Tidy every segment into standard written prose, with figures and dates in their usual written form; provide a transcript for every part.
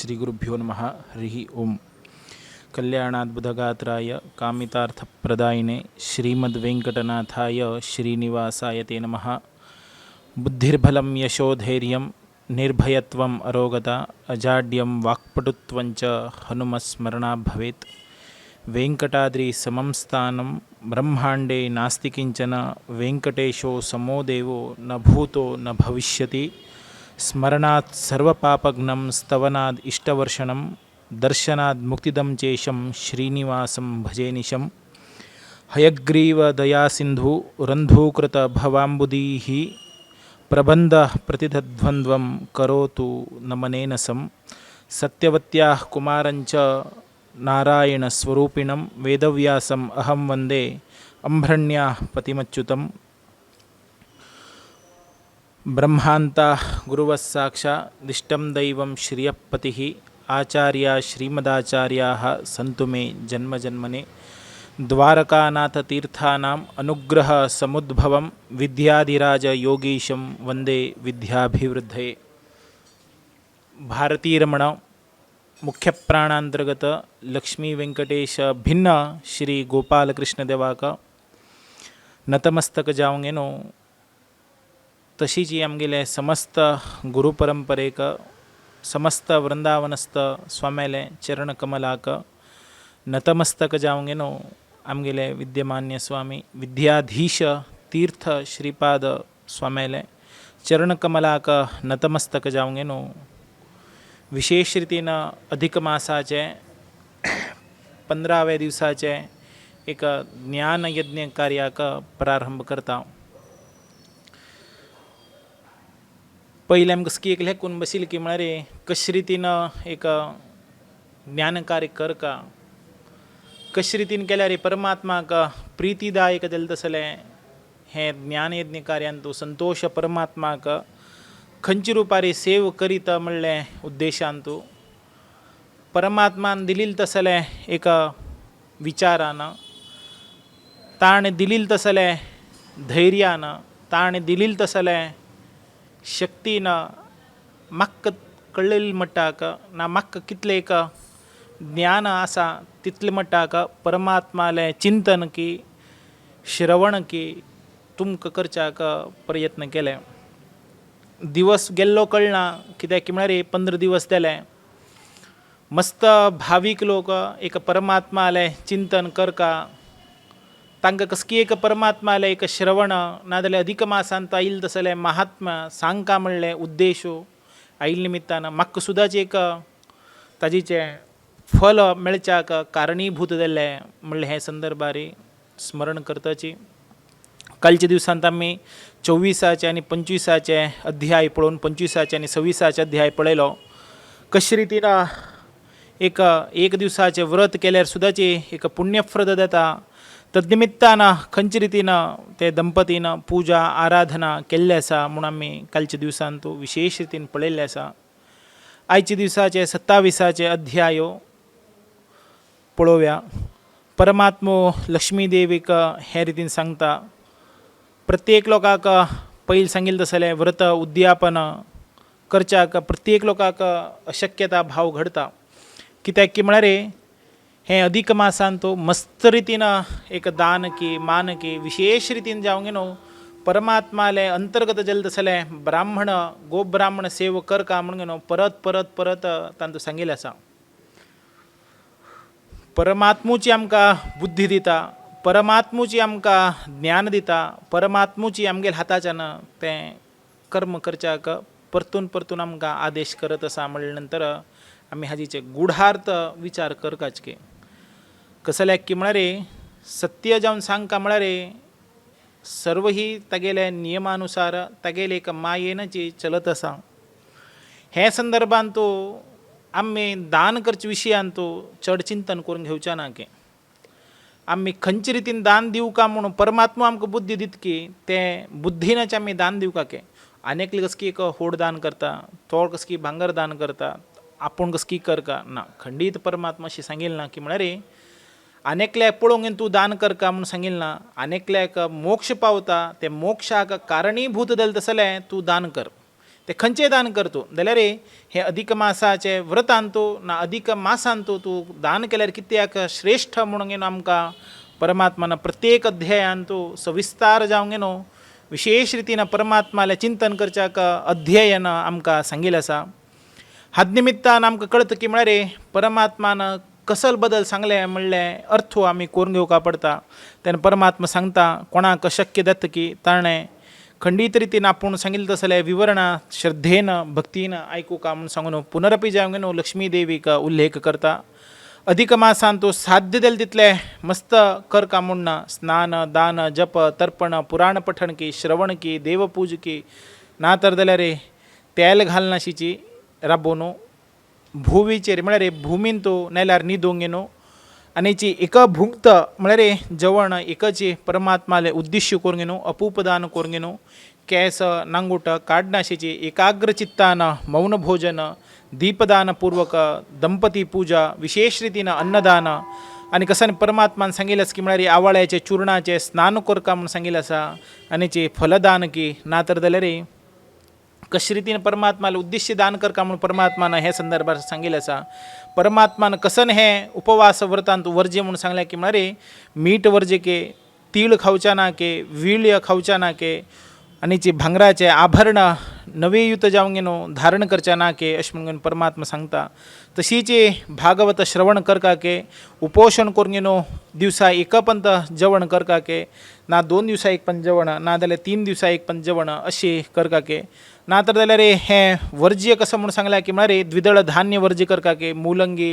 श्रीगुरुभ्यो नमः हरिः ओम्। कल्याणाद्भुतगात्राय कामितार्थप्रदायिने श्रीमद्वेङ्कटनाथाय श्रीनिवासाय ते नमः। बुद्धिर्बलं यशोधैर्यं निर्भयत्वम् अरोगता अजाड्यं वाक्पटुत्वञ्च हनुमस्मरणात् भवेत्। वेङ्कटाद्रि समं स्थानं ब्रह्माण्डे नास्ति किञ्चन वेङ्कटेशो समो देवो न भूतो न भविष्यति। स्मरणात् सर्वपापघ्नं स्तवनाद् इष्टवर्षणं दर्शनाद् मुक्तिदं चेशं श्रीनिवासं भजे निशम्। हयग्रीवदयासिन्धु रन्धूकृतभवाम्बुधिः प्रबन्धः प्रतितद्वन्द्वं करोतु नमनेन सं। सत्यवत्याः कुमारञ्च नारायणस्वरूपिणं वेदव्यासम् अहं वन्दे अम्भ्रण्याः पतिमच्युतम्। ब्रह्मान्ता गुरुवस्साक्षादिष्टं दैवं श्रियःपतिः आचार्या श्रीमदाचार्याः सन्तु मे जन्मजन्मने। द्वारकानाथतीर्थानाम् अनुग्रहसमुद्भवं विद्याधिराजयोगीशं वन्दे विद्याभिवृद्धये। भारतीरमण मुख्यप्राणांतर्गत लक्ष्मी वेंकटेश भिन्न श्री गोपालकृष्ण देवाक नतमस्तक जावंगेनो तशीच आमगेले समस्त गुरुपरंपरेक समस्त वृंदावनस्थ स्वामेले चरणकमलाक नतमस्तक जावंगेनो आमगेले विद्यमान्य स्वामी विद्याधीश तीर्थ श्रीपाद स्वामेले चरणकमलाक नतमस्तक जावंगेनो। विशेष रीतीन अधिक मासाचे 15व्या दिवसाचे एक ज्ञान यज्ञ कार्याक प्रारंभ करता। पहिले आमकां कसकी एक लेखून बसिल की म्हळ्यार कशे रितीन एक ज्ञान कार्य करका कशे रितीन केल्यार परमात्माक प्रितीदायक जालें तसलें हें ज्ञान यज्ञ कार्यान तूं संतोष परमात्माक खंयचे रुपारी सेव करीत म्हणलें उद्देशान तूं परमात्मान दिलील तसलें एक विचारान ताणें दिलील तसलें धैर्यान ताणें दिलील तसलें शक्तीन म्हाका कळलेल मट्टाक ना म्हाका कितलें एक ज्ञान आसा तितले मट्टाक परमात्मालें चिंतन की श्रवण की तुमकां करच्याक प्रयत्न केले। दिवस गेल्लो कळना कित्याक म्हळ्यार 15 दिवस जाले मस्त भावीक लोक एक परमात्मालें चिंतन करका तांकां कसकी एक परमात्मालें एक श्रवण नाजाल्यार अधिक मासांत आयिल्लें तसलें महात्म्य सांगका म्हणलें उद्देशो आयिल्ले निमित्तान म्हाका सुद्दां एक ताजेचें फल मेळच्याक कारणीभूत जाल्लें म्हणलें हे संदर्भार स्मरण करताची। कालच्या दिवसांत आमी 24 आनी 25 अध्याय पळोवन 25 आनी 26 अध्याय पळयलो। कशे रितीन एक दिवसाचें व्रत केल्यार सुद्दाची एक पुण्यप्रद जाता तद्निमित्तान खंयचे रितीन ते दंपतीन पुजा आराधना केल्ली आसा म्हूण आमी कालच्या दिवसांत विशेष रितीन पळयल्लें आसा। आयच्या दिवसाचे 27 अध्याय पळोवया। परमात्मो लक्ष्मी देवीक हे रितीन सांगता प्रत्येक लोकाक पयलीं सांगिल्लें तसलें व्रत उद्यापन करच्याक प्रत्येक लोकाक अशक्यता भाव घडता कित्याक की म्हळ्यार हें अधिक मासांत मस्त रितीन एक दान की मान की विशेष रितीन जावंक न्हू परमात्माले अंतर्गत जालें तसलें ब्राह्मण गोब्राह्मण सेव करका म्हणून न्हू परत परत परत तांतूं सांगिल्लें आसा। परमात्मूची आमकां बुद्धी दिता परमात्मूची आमकां ज्ञान दिता परमात्मूची आमगेल्या हाताच्यान तें कर्म करच्याक परतून परतून आमकां आदेश करत आसा म्हणले नंतर आमी हाजीचे गुढार्थ विचार करपाचे कसल्याक की म्हळ्यार सत्य जावन सांगता म्हळ्यार सर्व ही तागेले नियमानुसार तागेले एक मायेनची चलत आसा। हे संदर्भान तूं आमी दान करचे विशयान तूं चड चिंतन करून घेवचें ना की आमी खंयचे रितीन दान दिवका म्हणून परमात्मा आमकां बुद्धी दितकी तें बुद्धीनच आमी दान दिवका के आनेकले कसकी एक होड दान करता तो कसकी भांगर दान करता आपूण कसकी करका ना खंडीत परमात्मा अशें सांगिल्लें ना की म्हळ्यार आनेकल्याक पळोवन तूं दान करका म्हणून सांगिल्लें ना आनेकल्याक मोक्ष पावता ते मोक्षाक कारणीभूत जालें तसलें तूं दान कर ते खंयचें दान करतो जाल्यार हे अधिक मासाचे व्रत आणतो ना अधिक मासांतो तूं दान केल्यार कित्याक श्रेष्ठ म्हणून आमकां परमात्मान प्रत्येक अध्यायान तो सविस्तार जावंक न्हू विशेष रितीन परमात्माले चिंतन करच्याक अध्ययन आमकां सांगिल्लें आसा. हात निमित्तान आमकां कळटा की म्हळ्यार परमात्मान कसल बदल सांगले म्हणल्यार अर्थ आमी करून घेवपा पडटा. तेन्ना परमात्मा सांगता कोणाक शक्य जाता की ताणें खंडीत रितीन आपूण सांगिल्लें तसलें विवरणां श्रद्धेन भक्तीन आयकूंक म्हणून सांगून पुनरपी जावंक न्हू लक्ष्मी देवीक उल्लेख करता. अधिक मासान तूं साध्य जालें तितलें मस्त कर का म्हूण ना. स्नान दान जप तर्पण पुराण पठण की श्रवण की देवपूज की ना तर जाल्यार तेल घालनाशीची राबोवन भुवीचेर म्हळ्यार भुमीन तूं नेल्यार न्हिदोंक न्हू आनीची एक भुक्त म्हळ्यार जेवण एकची परमात्माले उद्दिश्य करूंक न्हू अपूपदान करूंक न्हू केस नांगूट काडनाशीची एकाग्र चित्तान मौन भोजन दीपदान पूर्वक दंपती पूजा विशेष रितीन अन्नदान आनी कसानी परमात्मान सांगिल्लें आसा की म्हळ्यार आवळ्याचे चूर्णाचे स्नान करता म्हूण सांगिल्लें आसा आनीची फलदान की ना तर जाल्यार कशे रितीन परमात्माला उद्दिश्य दान करता म्हणून परमात्मान हे संदर्भात सांगिल्लें आसा. परमात्मान कसन हे उपवास व्रतांत वर्जे म्हणून सांगलें की म्हळ्यार मीठ वर्जे के तीळ खावच्या ना के विळ्य खावच्या ना के आनीची भांगराचे आभरण नवे युत जावंक न्हू धारण करच्या ना के अशें म्हणून परमात्मा सांगता. तशीच भागवत श्रवण करका के उपोषण करूंक न्हू दिवसा एक पंत जेवण करका के ना 2 दिवसा एक पंत जेवण ना जाल्यार 3 दिवसा एक पंत जेवण अशें करका के ना तर जाल्यार हें वर्ज्य कसं म्हणून सांगलां की म्हळ्यार द्विदळ धान्य वर्ज्य करका के मुलंगी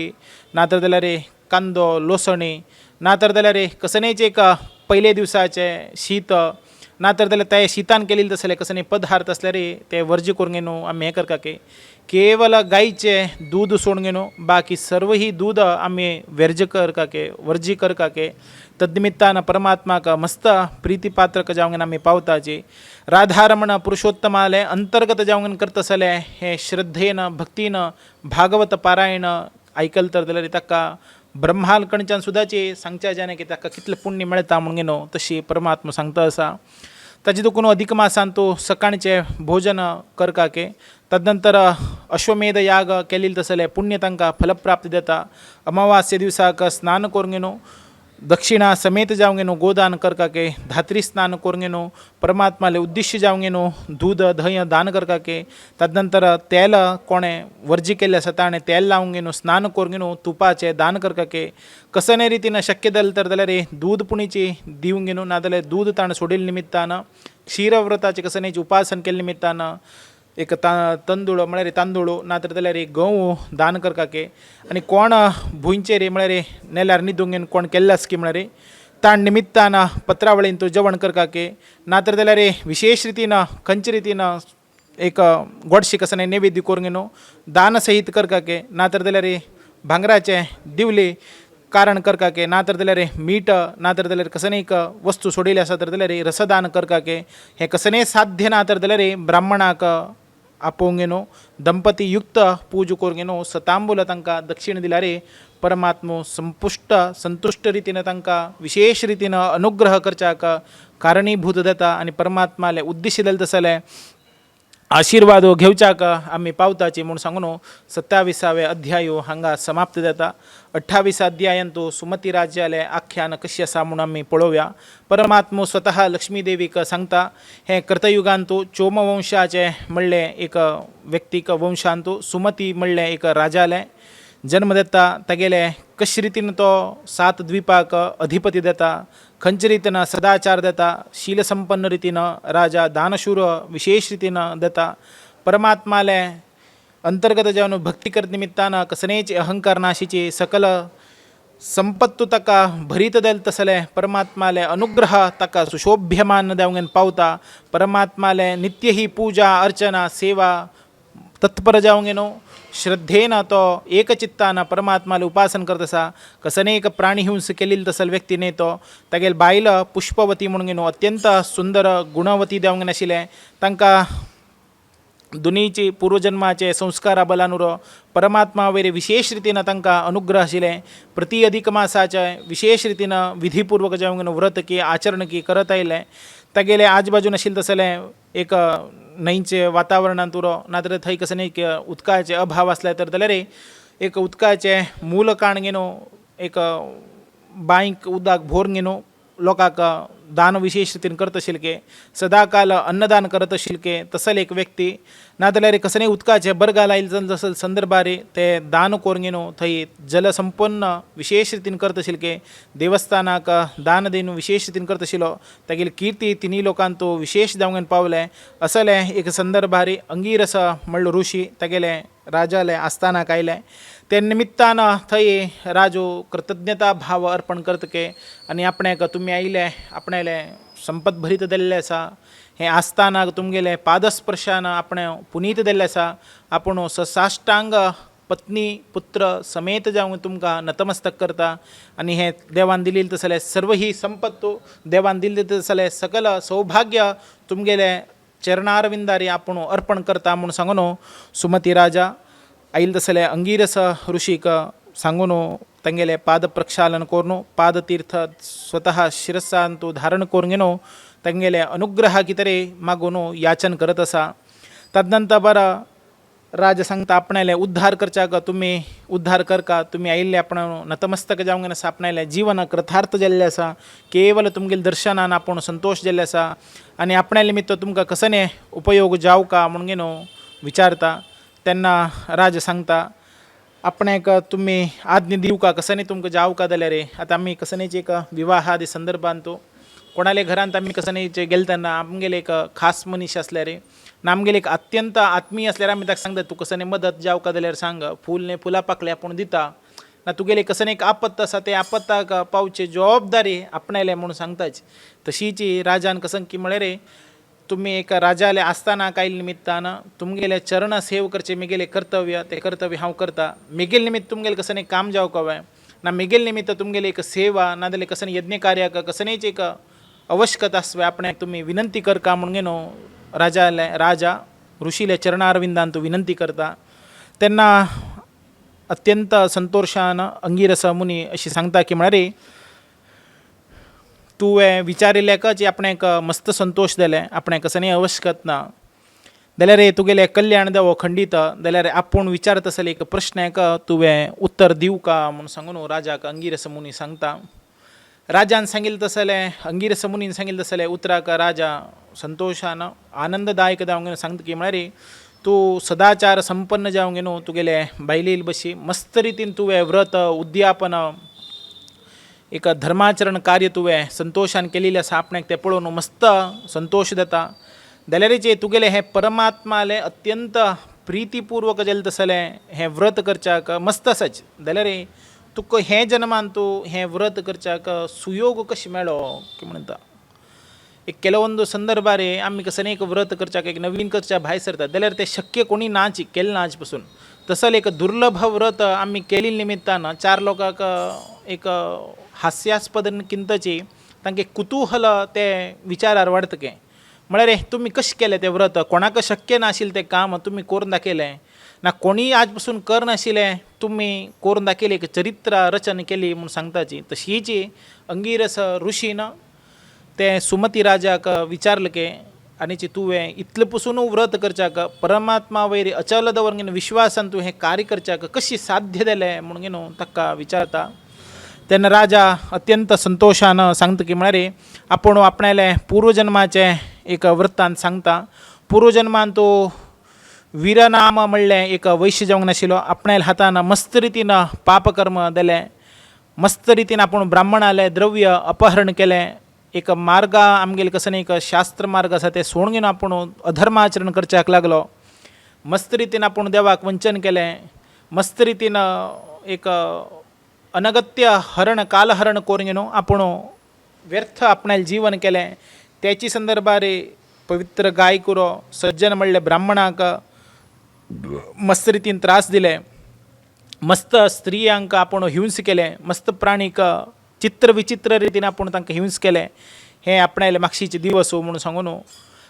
ना तर जाल्यार कांदो लोसणी ना तर जाल्यार कसनेच एक पयले दिवसाचे शीत ना तर जाल्यार ते शीतान केलेले तसले कसले पदार्थ असल्यार ते वर्ज्य करूंक न्हू आमी हें करका के केवल गायचे दूध सोडूंक न्हू बाकी सर्व ही दूध आमी वर्ज्य करका के वर्जी करका के तद्निमित्तान परमात्माक मस्त प्रीतीपात्रक जावंक आमी पावताची. राधारमण पुरुषोत्तमाले अंतर्गत जावंक करतसले हे श्रद्धेन भक्तीन भागवत पारायण आयकल तर जाल्यार ताका ब्रह्माल कडच्यान सुद्दाची सांगच्या जाणे की ताका कितलें पुण्य मेळटा म्हणून न्हू तशी परमात्मा सांगता आसा. ताजे देखून अधिक मासान तूं सकाळचे भोजन करका के तदनंतर अश्वमेध याग केलेले तसले पुण्य तांकां फलप्राप्ती जाता. अमावास्ये दिवसाक स्नान करूंक न्हू दक्षिणा समेत जावंक न्हू गोदान करका के धात्री स्नान करूंक न्हू परमात्माले उद्दिश्य जावंक न्हू दूध धंय दान करका के तदनंतर तेल कोणें वर्जी केल्लें आसा ताणें तेल लावंक न्हू स्नान करूंक न्हू तुपाचें दान करका के कसले रितीन शक्य जालें तर जाल्यार दूध पुणीची दिवंक न्हू ना जाल्यार दूध ताणें सोडिल्ले निमित्तान क्षीरव्रताचे कसनेची उपासन केल्ले निमित्तान एक तांदूळ म्हळ्यार तांदूळ ना तर जाल्यार एक गंव दान करका के आनी कोण भुंयचेर म्हळ्यार नेल्यार न्हिदूंक कोण केल्ल्यास की म्हळ्यार ताण निमित्तान पत्रावळीन तूं जेवण करका के ना तर जाल्यार विशेष रितीन खंयचे रितीन एक गोडशे कसने नैवेद्य करूंक न्हू दान सहीत करका के ना तर जाल्यार भांगराचे दिवले कारण करका के ना तर जाल्यार मीठ ना तर जाल्यार कसने एक वस्तू सोडिल्ली आसा तर जाल्यार रसदान करका के हे कसने साध्य ना तर जाल्यार ब्राह्मणाक आपोवंक न्हू दंपती युक्त पूज करूंक न्हू सतांबूल तांकां दक्षिण दिल्यार परमात्मो संतुष्ट रितीन तांकां विशेष रितीन अनुग्रह करच्याक कारणीभूत जाता आनी परमात्माले उद्दिश्य जालें तसले आशिर्वाद घेवच्याक आमी पावताची म्हूण सांगून 27वे अध्याय हांगा समाप्त जाता. 28 अध्यायान तूं सुमती राज्याले आख्यान कशी आसा म्हूण आमी पळोवया. परमात्मो स्वता लक्ष्मी देवीक सांगता हे कृतयुगान तूं चोमवंशाचे म्हणले एक व्यक्तीक वंशान तूं सुमती म्हणले एक राजाले जन्म दिता तागेले कशे रितीन तो 7 द्वीपाक अधिपती जाता खंयचे रितीन सदाचार जाता शील संपन्न रितीन राजा दानशूर विशेष रितीन जाता परमात्माले अंतर्गत जावन भक्ती करत निमित्तान कसनेच अहंकार नाशीची सकल संपत्तू ताका भरीत जाल तसले परमात्माले अनुग्रह ताका सुशोभ्यमान जावंक पावता. परमात्माले नित्य ही पूजा अर्चना सेवा तत्पर जावंक न्हू श्रद्धेन तो एकचित्तान परमात्माले उपासन करत आसा. कसनेक प्राणी हिंस केलेली तसल व्यक्तीने तो तागेल बायल पुष्पवती म्हणून न्हू अत्यंत सुंदर गुणवती जावंक नाशिल्ले तांकां दुनीची पूर्वजन्माचे संस्कारा बलानुर परमात्मा वयर विशेष रितीन तांकां अनुग्रह आशिल्ले. प्रति अधिक मासाचे विशेष रितीन विधीपूर्वक जावंक व्रत की आचरण की करत आयले. तागेले आजबाजून आशिल्ले तसले एक न्हंयचे वातावरणांत उरो नाजाल्यार थंय कसं न्ही उदकाचे अभाव आसले तर जाल्यार एक उदकाचे मूल कारण घेवन एक बांयक उदक भरून घेवन लोकांक दान विशेष रितीन करत आशिल्ले सदाकाल अन्नदान करत आशिल्ले तसल एक व्यक्ती नाजाल्यार कसं नाही उदकाचे बरगाल आयिल्ले जसं संदर्भार ते दान करून घेवन थंय जलसंपन्न विशेष रितीन करत आशिल्ले देवस्थानाक दान देवन विशेष रितीन करत आशिल्लो तागेली कीर्ती तिनी लोकांक तो विशेष जावंक पावले असले एक संदर्भार अंगीरस म्हणलो ऋषी तागेले राजाले आस्थानाक आयले ते निमित्तान थंय राजो कृतज्ञता भाव अर्पण करतके आनी आपणाक तुमी आयले आपणाले संपत भरीत दिल्ले आसा हे आस्थानाक तुमगेले पादस्पर्शान आपण पुनीत दिल्ले आसा आपूण ससाश्टांग पत्नी पुत्र समेत जावन तुमकां नतमस्तक करता आनी हे देवान दिलेली तसले सर्व ही संपत्त देवान दिल्ली तसले सकल सौभाग्य तुमगेले चरणारविंदारी आपूण अर्पण करता म्हणून सांगून सुमती राजा आईल तसले अंगीरस ऋषीक सांगून तांगेले पाद प्रक्षालन करून पादतीर्थ स्वतः शिरस्सान तूं धारण करून घेवन तांगेले अनुग्रह कितरे मागून याचन करत आसा तदनंतर राजा सांगता आपणाले उद्धार करच्याक तुमी उद्धार करका तुमी आयिल्ले आपण नतमस्तक जावंक आसा आपणाले जीवन कृतार्थ जाल्लें आसा केवल तुमगेले दर्शनान आपूण संतोष जाल्ले आसा आनी आपणा निमित्त तुमकां कसने उपयोग जावका म्हणून घेवन विचारता तेन्ना राजा सांगता आपणाक तुमी आज्ञा दिवका कसने तुमकां जावका जाल्यार आतां आमी कसनेच एक विवाह आदी संदर्भांत कोणाले घरांत आमी कसनेच गेले तेन्ना आमगेले एक खास मनीस आसल्यार ना आमगेले एक अत्यंत आत्मीय आसल्यार आमी ताका सांगता तूं कसने मदत जावका जाल्यार सांग फूल फुलां पाकळे आपूण दिता ना तुगेले कसने एक आपत्त आसा ते आपत्ताक पावचे जबाबदारी आपणाले म्हणून सांगताच तशीच राजान कसं की म्हळ्यार तुम्ही एक राजाले आस्थानाक आयिल्ले निमित्तान तुमगेले चरण सेव करचे मेगेले कर्तव्य ते कर्तव्य हांव करता मेगेल निमित्त तुमगेले कसने काम जावका जाय ना मेगेल निमित्त तुमगेले एक सेवा ना जाल्यार कसने यज्ञ कार्याक कसनेच एक आवश्यकता आसवे आपणाक तुमी विनंती करका म्हणून घेवन राजा ऋषीले चरणारविंदान तूं विनंती करता तेन्ना अत्यंत संतोषान अंगीरस मुनी अशी सांगता की म्हळ्यार तुवें विचारिल्ल्याकच आपणाक मस्त संतोष जाले आपणाक कसने आवश्यकता ना जाल्यार तुगेले कल्याण देवो खंडीत जाल्यार आपूण विचारत आसले एक प्रश्नाक तुवें उत्तर दिवका म्हणून सांगून राजाक अंगीरस मुनी सांगता राजान सांगिल्लें तसलें अंगीरस मुनीन सांगिल्लें तसलें उतराक राजा संतोषान आनंददायक जावंक सांगता की म्हळ्यार तूं सदाचार संपन्न जावंक घेवन तुगेले बायलेल बशी मस्त रितीन तुवें व्रत उद्यापन एक धर्माचरण कार्य तुवें संतोषान केलेलें आसा आपणाक तें पळोवन मस्त संतोष जाता जाल्यारच तुगेले हे परमात्माले अत्यंत प्रितीपूर्वक जालें तसलें हें व्रत करच्याक मस्त आसाच जाल्यार तुका हे जन्मान तूं हें व्रत करच्याक सुयोग कशें मेळ्ळो की म्हणटा एक ಕೆಲವೊಂದು संदर्भार आमी कसं एक व्रत करच्याक एक नवीन करच्या भायर सरतात जाल्यार ते शक्य कोणी नाच केलें नाच पासून तसले एक दुर्लभ व्रत आमी केली निमित्तान चार लोकांक एक हास्यास्पद किंतची तांचे कुतूहल ते विचारार वाडतके म्हळ्यार तुमी कशें केलें तें व्रत कोणाक शक्य नाशिल्लें तें काम तुमी करून दाखयलें ना कोणी आज पासून कर नाशिल्लें तुमी करून दाखयलें एक चरित्र रचना केली म्हणून सांगताची तशीच अंगीरस ऋषीन ते सुमती राजाक विचारलें की आनी तुवें इतलें पसून व्रत करच्याक परमात्मा वयर अचल दवरून विश्वासान तूं हें कार्य करच्याक कशी साध्य जालें म्हणून घेवन ताका विचारता तेन्ना राजा अत्यंत संतोषान सांगता की म्हळ्यार आपूण आपणाले पूर्वजन्माचे एक वृत्तांत सांगता पूर्वजन्मान तूं वीरनाम म्हणलें एक वैश्य जावंक नाशिल्लो आपणाल्या हातान मस्त रितीन पापकर्म जालें मस्त रितीन आपूण ब्राह्मणाले द्रव्य अपहरण केलें एक मार्ग आमगेले कसं एक शास्त्र मार्ग आसा ते सोडून घेवन आपूण अधर्माचरण करच्याक लागलो मस्त रितीन आपूण देवाक वंचन केलें मस्त रितीन एक अनगत्य हरण कालहरण करून घेवन आपूण व्यर्थ आपणालें जीवन केलें त्याची संदर्भार पवित्र गायकुरो सज्जन म्हणले ब्राह्मणाक मस्त रितीन त्रास दिले मस्त स्त्रियांक आपूण हिंस केलें मस्त प्राणीक चित्र विचित्र रितीन आपूण तांकां हिंस केलें हें आपणाले मागशीचे दिवस म्हणून सांगून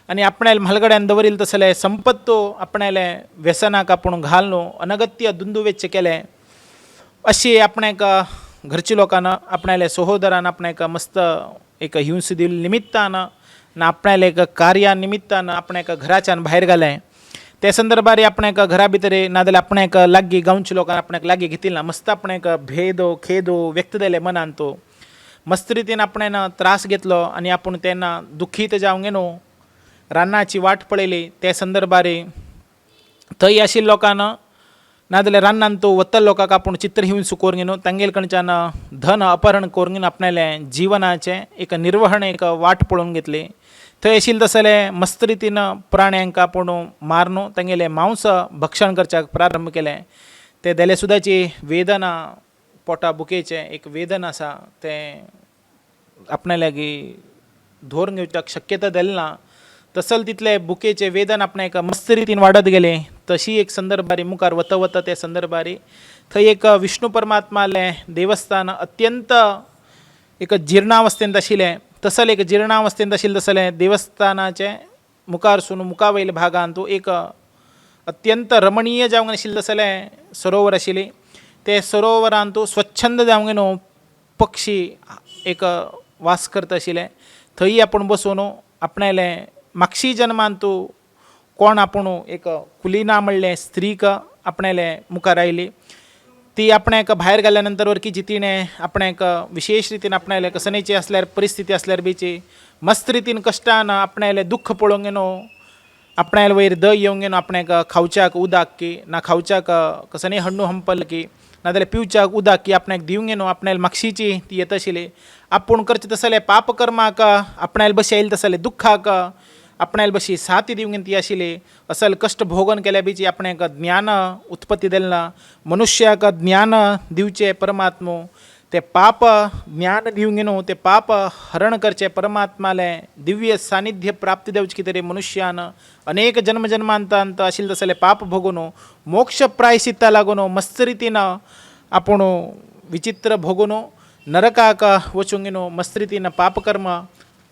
आनी आपणाले म्हालगड्यान दवरिल्लें तसलें संपत्तो आपणाले व्यसनाक आपूण घालून अनगत्य दुंदुवेच्चे केलें अशी आपणाक घरच्या लोकांना आपणाले सहोदरान आपणाक मस्त एक हिंस दिल्ले निमित्तान ना आपणाला एक कार्या निमित्तानं आपण एक घराच्यान भायर घालाय त्या संदर्भात आपण एक घरा भितर नाजाल्यार आपण एक लागीं गांवच्या लोकांना आपण एक लागीं घेतिल ना मस्त आपण एक भेदो खेदो व्यक्त जाले मनान तो मस्त रितीन आपण त्रास घेतलो आणि आपण त्यांना दुखीत जावंक गेलो रानाची वाट पळयली त्या संदर्भात थंय आशिल्ल्या लोकांना नाजाल्यार रानान तो वतल लोकांक आपूण चित्र हिंसू करून घेवन तांगेल कडच्यान धन अपहरण करून घेवन आपणालें जिवनाचें एक निर्वहण एक वाट पळोवन घेतली थंय आशिल्ले तसले मस्त रितीन प्राण्यांक आपूण मारनो तांगेलें मांस भक्षण करच्याक प्रारंभ केलें ते जाल्यार सुद्दाची वेदना पोटा बुकेचें एक वेदना आसा तें आपणाल्यागी धोरून घेवच्याक शक्यता जाली ना तसल तितले बुकेचे वेदन आपण एक मस्त रितीन वाडत गेले तशी एक संदर्भारी मुखार वता वता त्या संदर्भारी थंय एक विष्णू परमात्मालें देवस्थान अत्यंत एक जिर्णावस्थेंत आशिल्लें तसल एक जिर्णावस्थेंत आशिल्लें तसलें देवस्थानाचे मुखार सून मुखा वयल्या भागांत तो एक अत्यंत रमणीय जावंक आशिल्लें तसलें सरोवर आशिल्लें ते सरोवरांत तो स्वच्छंद जावंक गेलो पक्षी एक वास करता आशिल्ले थंय आपूण बसून आपणालें मागशी जन्मान तूं कोण आपूण एक कुलिना म्हणलें स्त्रीक आपणालें मुखार आयली ती आपणाक भायर गेल्या नंतर वरकीची तिणें आपणाक विशेष रितीन आपणालें कसनेची आसल्यार परिस्थिती आसल्यार बीची मस्त रितीन कश्टान आपणालें दुख्ख पळोवंक गेलो आपणाले वयर दय येवंक गेलो आपणाक खावच्याक उदक की ना खावच्याक कसनय हण्णू हंपल की नाजाल्यार पिवच्याक उदक की आपणाक दिवंक गेलो आपणाले मागशीची ती येत आशिल्ली आपूण करचें तसलें पाप कर्माक आपणाले बशी आयले तसले दुख्खाक आपणाले बशी साथ दिवंक ती आशिल्ली असल कश्ट भोगन केल्या बीची आपणाक ज्ञान उत्पत्ती दिलें ना मनुष्याक ज्ञान दिवचें परमात्मो ते पाप ज्ञान दिवंक गेलो ते पाप हरण करचें परमात्मालें दिव्य सानिध्य प्राप्ती देवचे कितें तरी मनुष्यान अनेक जन्मजन्मांतांत आशिल्ले तसले पाप भोगून मोक्ष प्रायश्चित्ता लागून मस्त रितीन आपूण विचित्र भोगून नरकाक वचूंक गेलो मस्त रितीन पापकर्म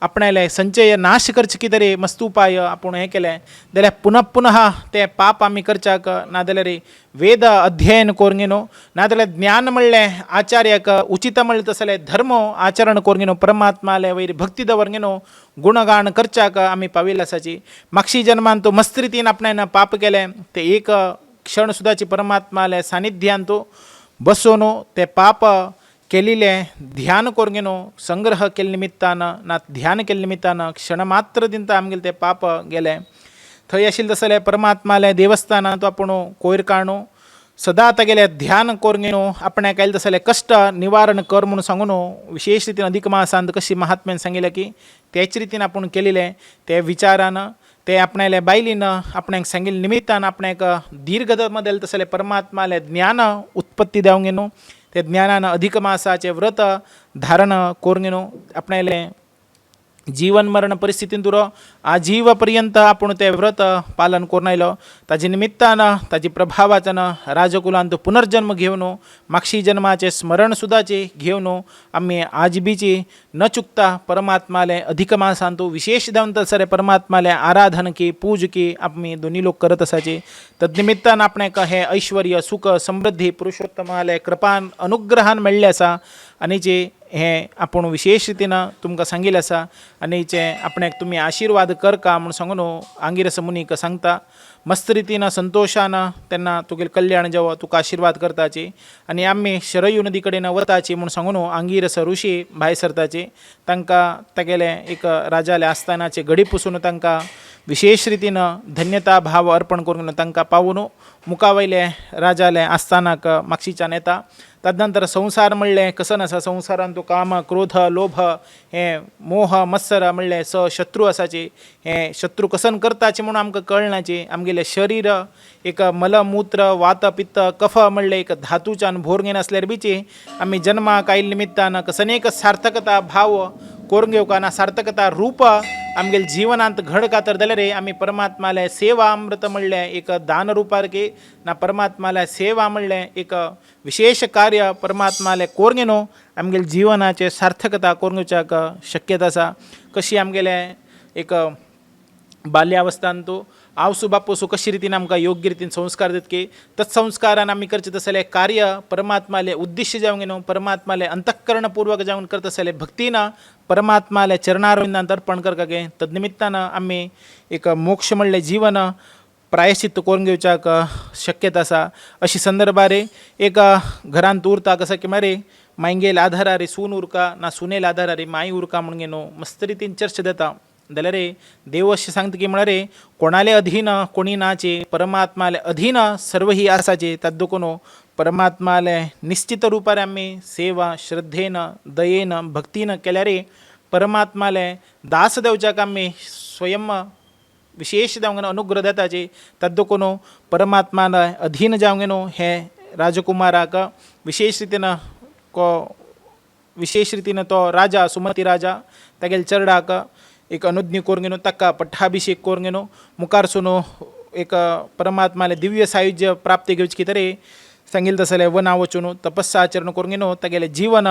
आपणाले संचय नाश करचे कितें तरी मस्त उपाय आपूण हें केलें जाल्यार पुनः पुनः ते पाप आमी करच्याक नाजाल्यार वेद अध्ययन करून गेलो नाजाल्यार ज्ञान म्हणलें आचार्याक उचित म्हणलें तसलें धर्म आचरण करून गेलो परमात्माले वयर भक्ती दवरून गेलो गुणगान करच्याक आमी पाविल्ले आसाची मागशी जन्मान तो मस्त रितीन आपणान पाप केलें ते एक क्षण सुद्दाची परमात्माले सानिध्यान तो बसून ते पाप केलेले ध्यान करून गेलो संग्रह केले निमित्तानं ना ध्यान केले निमित्तानं क्षण मात्र दिनता आमगेले ते पाप गेले थंय आशिल्ले तसले परमात्माले देवस्थानांत आपूण कोयर काडून सदां तागेले ध्यान करून गेलो आपणाक आयले तसले कश्ट निवारण कर म्हणून सांगून विशेष रितीन अधिक मासांत कशी महात्म्यान सांगिल्लें की तेच रितीन आपूण केलेले ते विचारान ते आपणाले बायलीन आपणाक सांगिल्ले निमित्तान आपणाक दीर्घदम दिले तसले परमात्माले ज्ञान उत्पत्ती देवंक गेलो ते ज्ञानान अधिक मासाचे व्रत धारण करून गेलो आपणाले जीवन मरण परिस्थितीन तुरो आजीव पर्यंत आपूण ते व्रत पालन करून आयलो ताजे निमित्तान ताजी प्रभावाच्यान राजकुलांत पुनर्जन्म घेवन मागशी जन्माचे स्मरण सुद्दाचे घेवन आमी आज बीची न चुकता परमात्माले अधिक मासांत विशेष जावन तसरे परमात्माले आराधन की पूज की आमी दोनी लोक करत आसाचे तद्निमित्तान आपणाक हे ऐश्वर्य सुख समृद्धी पुरुषोत्तमाले कृपान अनुग्रहान मेळ्ळे आसा आनी जे हे आपूण विशेष रितीन तुमकां सांगिल्लें आसा आनी जे आपणाक तुमी आशिर्वाद कर का म्हूण सांगून आंगिरस मुनीक सांगता मस्त रितीन संतोषान तेन्ना तुगेलें कल्याण जावं तुका आशिर्वाद करताची आनी आमी शरयू नदी कडेन वताची म्हूण सांगून आंगिरस ऋषी भायर सरताची तांकां तागेले एक राजाले आस्थानाचे घडी पुसून तांकां विशेष रितीन धन्यता भाव अर्पण करून तांकां पावून मुखावयले राजाले आस्थानाक मागशीच्यान येता तदनंतर संसार म्हणलें कसन आसा संवसारांत तो काम क्रोध लोभ हे मोह मत्सर म्हणलें शत्रू आसाचे हे शत्रू कसन करताचे म्हणून आमकां कळनाचे आमगेलें शरीर एक मलमूत्र वात पित्त कफ म्हणलें एक धातूच्यान भोर घेवन आसल्यार बीची आमी जन्माक आयिल्ले निमित्तान कसन सार्थकता भाव करून घेवका ना सार्थकता रूप आमगेले जीवनांत घड कातर जाल्यार आमी परमात्माले सेवा अमृत म्हणलें एक दान रुपार की ना परमात्माले सेवा म्हणलें एक विशेष कार्य परमात्माले करून घेवन आमगेले जीवनाचे सार्थकता करून घेवच्याक शक्यता आसा कशी आमगेले एक बाल्यावस्थान तो आवसू बापूसू कशी रितीन आमकां योग्य रितीन संस्कार देत की तत्संस्कारान आमी करचे तसले कार्य परमात्माले उद्दिश्य जावंक न्हू परमात्माले अंतःकरणपूर्वक जावन करत असले भक्तीनं परमात्माले चरणारविंदांत अर्पण करता गे तदनिमित्तानं आमी एक मोक्ष म्हणले जीवन प्रायश्चित्त करून घेवच्याक शक्यता आसा अशी संदर्भारे एक घरांत उरता कसं की मरे मांगेल आधारा रे सून उरका ना सुनेल आधारा रे माई उरका म्हणून न्हू मस्त रितीन चर्चा जाता जाल्यार रे देव अशें सांगता की म्हळ्यार रे कोणाले अधीन कोणी नाचे परमात्माले अधीन सर्व ही आसाचे ताका देखून परमात्माले निश्चित रुपार आमी सेवा श्रद्धेन दयेन भक्तीन केल्यार परमात्माले दास देवच्याक आमी स्वयं विशेष जावंक अनुग्रह देताचे ताका देखून परमात्माला अधीन जावंक न्हू हे राजकुमाराक विशेष रितीन तो राजा सुमती राजा तागेले चरडाक एक अनुज्ञ करून घेवन ताका पट्टाभिषेक करून घेवन मुखारसून एक परमात्माले दिव्य सायुज्य प्राप्ती घेवची तरी सांगिल्लें तसलें वना वचून तपस्या आचरण करून घेवन तागेलें जीवन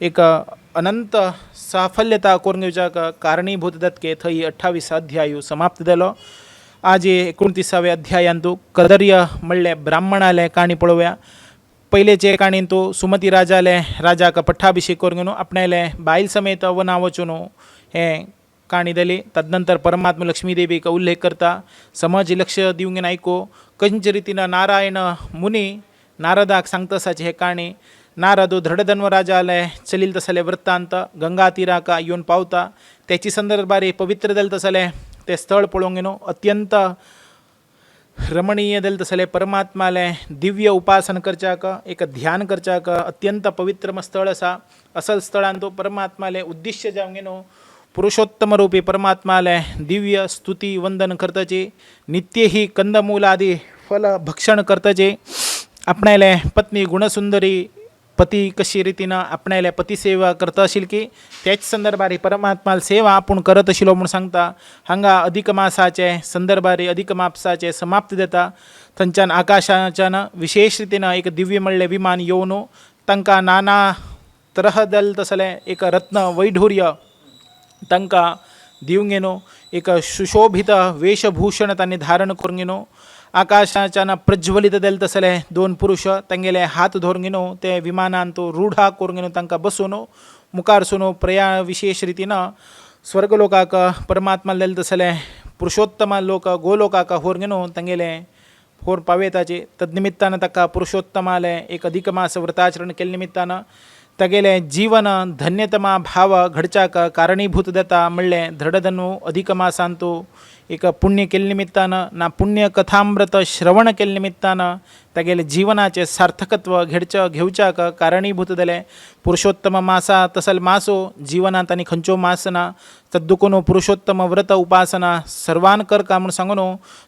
एक अनंत साफल्यता करून घेवच्याक कारणीभूत जातके थंय 28 अध्याय समाप्त जालो. आज 29व्या अध्यायान तूं कदर्य म्हणले ब्राह्मणाले काणी पळोवया. पयलेचे काणीन तूं सुमती राजाक पट्टाभिषेक करून घेवन आपणाले बायल समेत वना वचून हें काणी जाली. तदनंतर परमात्मा लक्ष्मी देवी का उल्लेख करता समाज लक्ष दिवंक आयको खंयचे रितीन नारायण मुनी नारदाक सांगता तसाचे हे काणी नारद धडधन्व राजाले चलील तसले वृत्तांत गंगा तिराक येवन पावता त्याची संदर्भारी पवित्र जालें तसलें ते स्थळ पळोवंक घेवन अत्यंत रमणीय जालें तसलें परमात्माले दिव्य उपासन करच्याक एक ध्यान करच्याक अत्यंत पवित्र स्थळ आसा. असल स्थळान तो परमात्माले उद्दिश्य जावंक घेवन पुरुषोत्तम रूपी परमात्माले दिव्य स्तुती वंदन करताचे नित्य ही कंदमूल आदी फल भक्षण करताचे आपणाले पत्नी गुणसुंदरी पती कशी रितीन आपणाले पती सेवा करता आशिल्ली की त्याच संदर्भारी परमात्माला सेवा आपूण करत आशिल्लो म्हूण सांगता. हांगा अधिक मासाचे संदर्भारी अधिक मासाचे समाप्त जाता. थंयच्यान आकाशाच्यान विशेष रितीन एक दिव्य म्हणले विमान येवन तांकां नाना तऱ्हा जालें तसलें एक रत्न वैढूर्य तांकां दिवंक घेवन एक सुशोभित वेशभूषण तांणी धारण करून घेवन आकाशाच्यान प्रज्वलित जालें तसले दोन पुरुष तांगेले हात धरून घेवन ते विमानान तो रूढा करून घेवन तांकां बसून मुखारसून प्रयाण विशेष रितीन स्वर्गलोकाक परमात्मा जालें तसले पुरुषोत्तम लोक गोलोकाक व्हरून घेवन तांगेले व्हर पावयताचे. तदनिमित्तान ताका पुरुषोत्तमाले एक अधिक मास व्रताचरण केले निमित्तान तागेले जीवन धन्यतमा भाव घडच्याक कारणीभूत जाता. म्हणले धडधन्व अधिक मासान तो एक पुण्य केले निमित्तान ना पुण्य कथामृत श्रवण केले निमित्तान तागेले जीवनाचे सार्थकत्व घेवच्याक कारणीभूत जाले. पुरुषोत्तम मासा तसल मासो जीवनांत आनी खंयचो मास ना तद्दुकून पुरुषोत्तम व्रत उपासना सर्वान करका म्हूण सांगून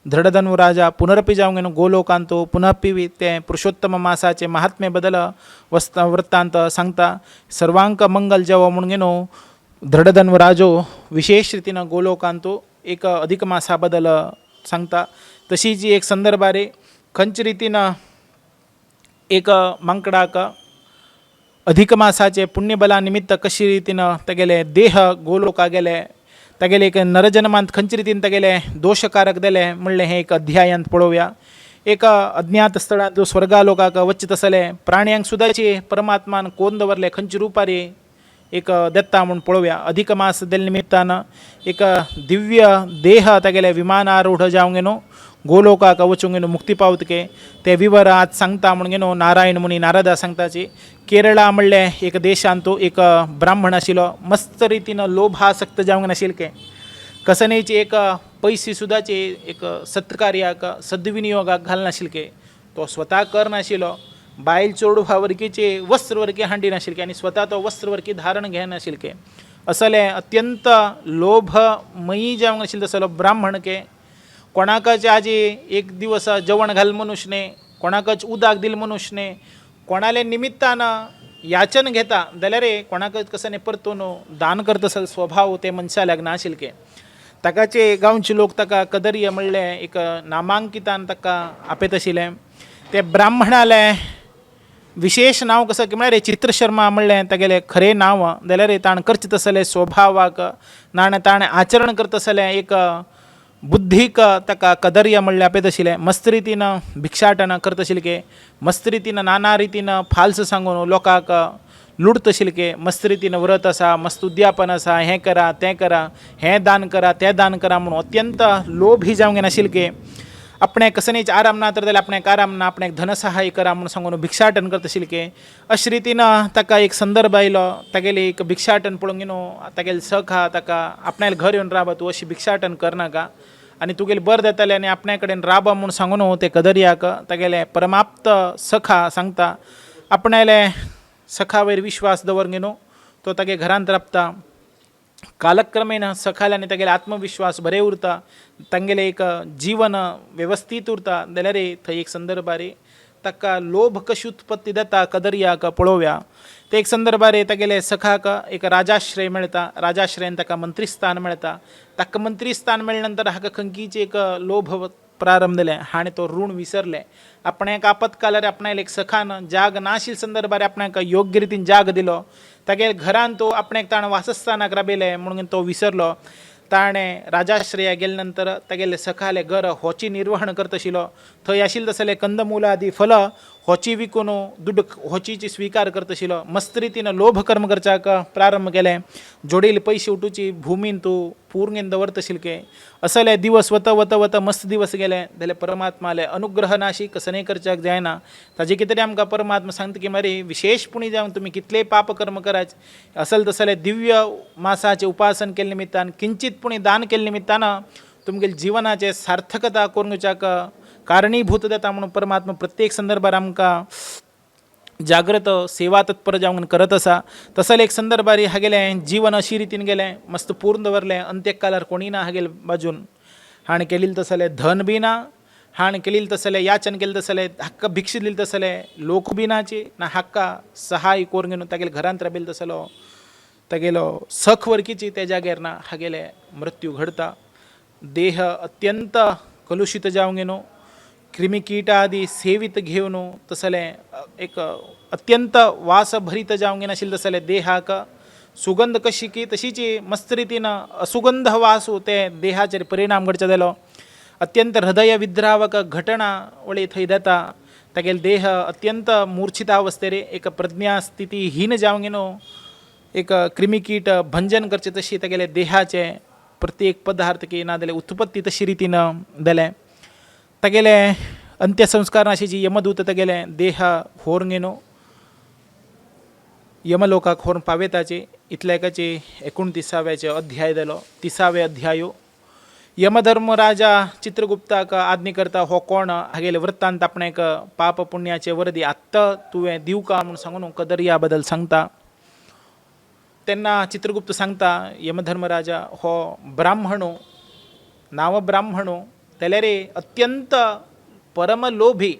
धडधन्व राजा पुनरपी जावंक घेवन गोलोकांत पुनरपी ते पुरुषोत्तम मासाचे महात्म्य बदल वृत्तांत सांगता. सर्वांक मंगल जावो म्हूण घेवन धडधन्व राजो विशेष रितीन गोलोकांत एक अधिक मासा बद्दल सांगता. तशी जी एक संदर्भारे खंयचे रितीन एक मांकडाक अधिक मासाचे पुण्यबला निमित्त कशी रितीन तागेले देह गोलोका गेले तागेले एक नरजन्मांत खंयचे रितीन तागेले दोशकारक जाले म्हणले हे एक अध्यायांत पळोवया. एक अज्ञात स्थळांत जो स्वर्गालोकाक वचत आसले प्राण्यांक सुद्दाचे परमात्मान कोण दवरले खंयचे रुपारी एक दत्ता म्हणून पळोवया. अधिक मास जाले निमित्तान एक दिव्य देह तागेले विमानारूढ जावंक घेवन गोलोकाक वचूंक घेवन मुक्ती पावतके ते विवर आज सांगता म्हणून घेवन नारायण मुनी नारदा सांगताचे. केरळा म्हणले एक देशांत तो एक ब्राह्मण आशिल्लो मस्त रितीन लोभासक्त जावंक नाशिल्ले कसनेची एक पयसे सुद्दाचे एक सत्कार्याक सद्विनियोगाक घालनाशिल्ले तो स्वता करनाशिल्लो बायल चोडवा वरकीचे वस्त्र वरकी हांडी नाशिल्ले आनी स्वता तो वस्त्र वरकी धारण घेनाशिल्ले असले अत्यंत लोभमयी जावंक नाशिल्लो तसलो ब्राह्मण के कोणाकच आजी एक दिवस जेवण घाल मनुष्यने कोणाकच उदक दिल मनुष्यने कोणाले निमित्तान याचन घेता जाल्यार कोणाकच कसने परतून दान करता असो स्वभाव ते मनशाल्याक नाशिल्ले. ताकाचे गांवचे लोक ताका कदर्य म्हणले एक नामांकितान ताका आपयत आशिल्ले. ते ब्राह्मणाले विशेष नांव कसं की म्हळ्यार चित्र शर्मा म्हणलें तागेलें खरें नांव जाल्यार ताणें करचें तसलें स्वभावाक ताणें आचरण करता आसलें एक बुद्धीक ताका कदर्या म्हणल्या पे तशिले मस्त रितीनं भिक्षाटन करत शिलके मस्त रितीनं नाना रितीनं फाल्स सांगून लोकांक लुटत शिलके मस्त रितीनं व्रत असा मस्त उद्यापन असा हें करा तें करा हें दान करा तें दान करा म्हणून अत्यंत लोभी जावंक नाशिलके आपणे कसनीच आराम ना तर जाल्यार आपणाक आराम ना आपणाक धनसहाय करा म्हणून सांगून भिक्षाटन करत शिलके अशे रितीनं ताका एक संदर्भ आयलो तागेली एक भिक्षाटन पळोवंक तागेले सख आहा ताका आपणाले घर येवन राब तूं अशी भिक्षाटन करनाका आनी तुगेले बरें जातालें आनी आपणे कडेन राब म्हणून सांगून ते कदर्याक तागेले परमाप्त सखा सांगता आपणाले सखा वयर विश्वास दवरंक तो तागे घरांत राबता कालक्रमेण सखाल्याने तागेले आत्मविश्वास बरें उरता तांगेले एक जीवन वेवस्थीत उरता जाल्यार थंय एक संदर्भार ताका लोभ कशी उत्पत्ती जाता कदर्याक पळोवया ते एक संदर्भार तागेले सखाक एक राजाश्रय मेळटा राजाश्रयान ताका मंत्रीस्थान मेळटा ताका मंत्रीस्थान मेळ्ळे नंतर हाका खंयचीच एक लोभ प्रारंभ जालें हाणें तो ऋण विसरलें आपणाक आपतकालार आपणाक एक सखान जाग नाशिल्ल्या संदर्भार आपणाक योग्य रितीन जाग दिलो तागे घरान तो आपणाक ताणें वासस्थानाक राबयलें म्हणून तो विसरलो ताणें राजाश्रया गेले नंतर तागेले सखाले घर होची निर्वहण करत आशिल्लो थंय आशिल्ले तसले कंदमुलां आदी फळां होची विकून दूद होचीची स्विकार करत आशिल्लो मस्त रितीन लोभ कर्म करच्याक प्रारंभ केलें जोडिल्ले पयशे उठोवची भुमीन तूं पूर्णेन दवरत आशिल्के असले दिवस वत मस्त दिवस गेले जाल्यार परमात्माले अनुग्रह नाशी कसं नाही करच्याक जायना ताजे कितें तरी आमकां परमात्मा सांगता की मरे विशेषपणी जावन तुमी कितलेय पाप कर्म कराच असल तसले दिव्य मासाचे उपासन केले निमित्तान किंचितपुणी दान केले निमित्तान तुमगेले जिवनाचे सार्थकता करूंक कारणीभूत जाता म्हणून परमात्मा प्रत्येक संदर्भार आमकां जागृत सेवा तत्पर जावन करत आसा तसले एक संदर्भार हागेलें जीवन अशी रितीन गेलें मस्त पूर्ण दवरलें अंत्यकालार कोणी ना हागेले बाजून हाणें केलेलें तसलें धन बी ना हाणें केलेलें तसलें याचन केलें तसलें हक्क भिक्षा दिली तसलें लोक बी नाची ना हक्का सहाय करून तागेले घरांत राबिल्लो तसलो तागेलो सख वरकीची त्या जाग्यार ना हागेले मृत्यू घडता देह अत्यंत कलुशीत जावंक क्रिमिकीट आदी सेवित घेवन तसलें एक अत्यंत वास भरीत जावंक नाशिल्लें तसलें देहाक सुगंध कशी की तशीची मस्त रितीन असुगंध वास ते देहाचेर परिणाम घडचो जालो अत्यंत हृदय विद्रावक घटना वळी थंय जाता तागेले देह अत्यंत मुर्छित अवस्थेर एक प्रज्ञा स्थिती हीन जावंक एक क्रिमिकीट भंजन करचे तशी तागेले देहाचे प्रत्येक पदार्थ की ना जाल्यार उत्पत्ती तशी रितीन जालें तागेले अंत्यसंस्कार नाशिची यमदूत तागेले देह व्हरून यमलोकाक व्हरून पावयताचे इतल्याकाचे 29वेचे अध्याय जालो 30वे अध्याय यमधर्मराजा चित्रगुप्ताक आज्ञा करता हो कोण हागेले वृत्तांत आपणाक पाप पुण्याचे वरदी आत्ता तुवें दिवका म्हणून सांगून कदर्या बद्दल सांगता तेन्ना चित्रगुप्त सांगता यमधर्मराजा हो ब्राह्मणो नाव ब्राह्मणो जाल्यार अत्यंत परम लोभी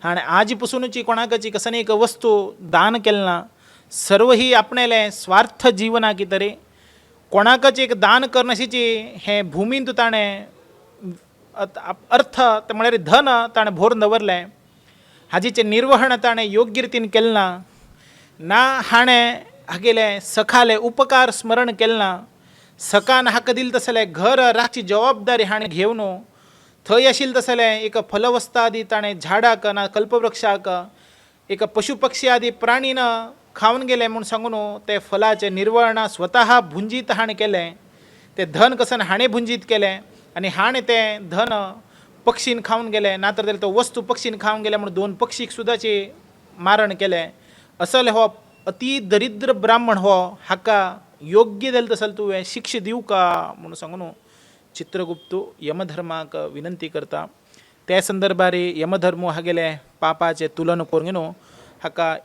हाणे आज पासूनची कोणाकची कसनी एक वस्तू दान केलना सर्व ही आपणेले स्वार्थ जिवना कितरे कोणाकच एक दान करनाशिची हे भुमींत ताणें अर्थ म्हळ्यार धन ताणें भरून दवरलें हाजीचे निर्वहण ताणें योग्य रितीन केलना ना हाणें हागेले सखाले उपकार स्मरण केलना सकान हाका दिल तसलें घर राखची जबाबदारी हाणें घेवन थंय आशिल्लें तसलें एक फलवस्ता आदी ताणें झाडाक ना कल्पवृक्षाक एक पशुपक्षी आदी प्राणीन खावन गेले म्हूण सांगून ते फलाचे निर्वहण स्वता भुंजीत हाणें केलें ते धन कसन हाणें भुंजीत केलें आनी हाणें तें धन पक्षीन खावन गेले ना तर तो वस्तू पक्षीन खावन गेले म्हणून 2 पक्षीक सुद्दाचे मारण केलें असले हो अति दरिद्र ब्राह्मण हो हाका योग्य जालें तसलें तुवें शिक्षा दिवका म्हणून सांगून चित्रगुप्त यमधर्माक विनंती करता त्या संदर्भार यमधर्म हागेले पापाचे तुलन करून हाका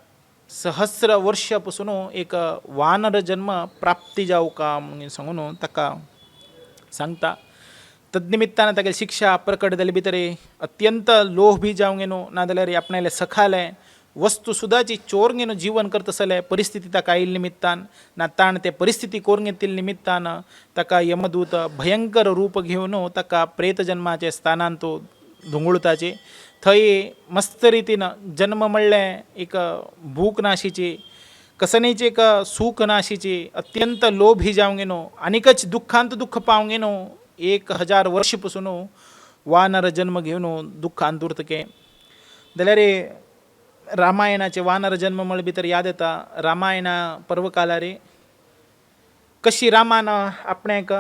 सहस्र वर्ष पासून एक वानर जन्म प्राप्ती जावका म्हणून सांगून ताका सांगता तद्निमित्तान तागेली शिक्षा प्रकट जाले भितर अत्यंत लोभी जावंक नाजाल्यार आपणाले सखाले वस्तू सुद्दाची चोरंगेन जीवन करता आसले परिस्थिती ताका आयिल्ले निमित्तान ना ताण ते परिस्थिती करून घेतिल्ले निमित्तान ताका यमदूत भयंकर रूप घेवन ताका प्रेत जन्माचे स्थानांत तो धुंगुळताचे थंय मस्त रितीन जन्म म्हणलें एक भूक नाशिची कसनीची एक सूख नाशिची अत्यंत लोभी जावंक आनीकच दुख्खांत दुख्ख पावंक 1000 वर्षपासून वानर जन्म घेऊन दुःख अंतुरतके जाल्यार रामायणाचे वानर जन्म म्हळ्ळें भितर याद येता रामायणा पर्वकाला रे कशी रामान आपणाक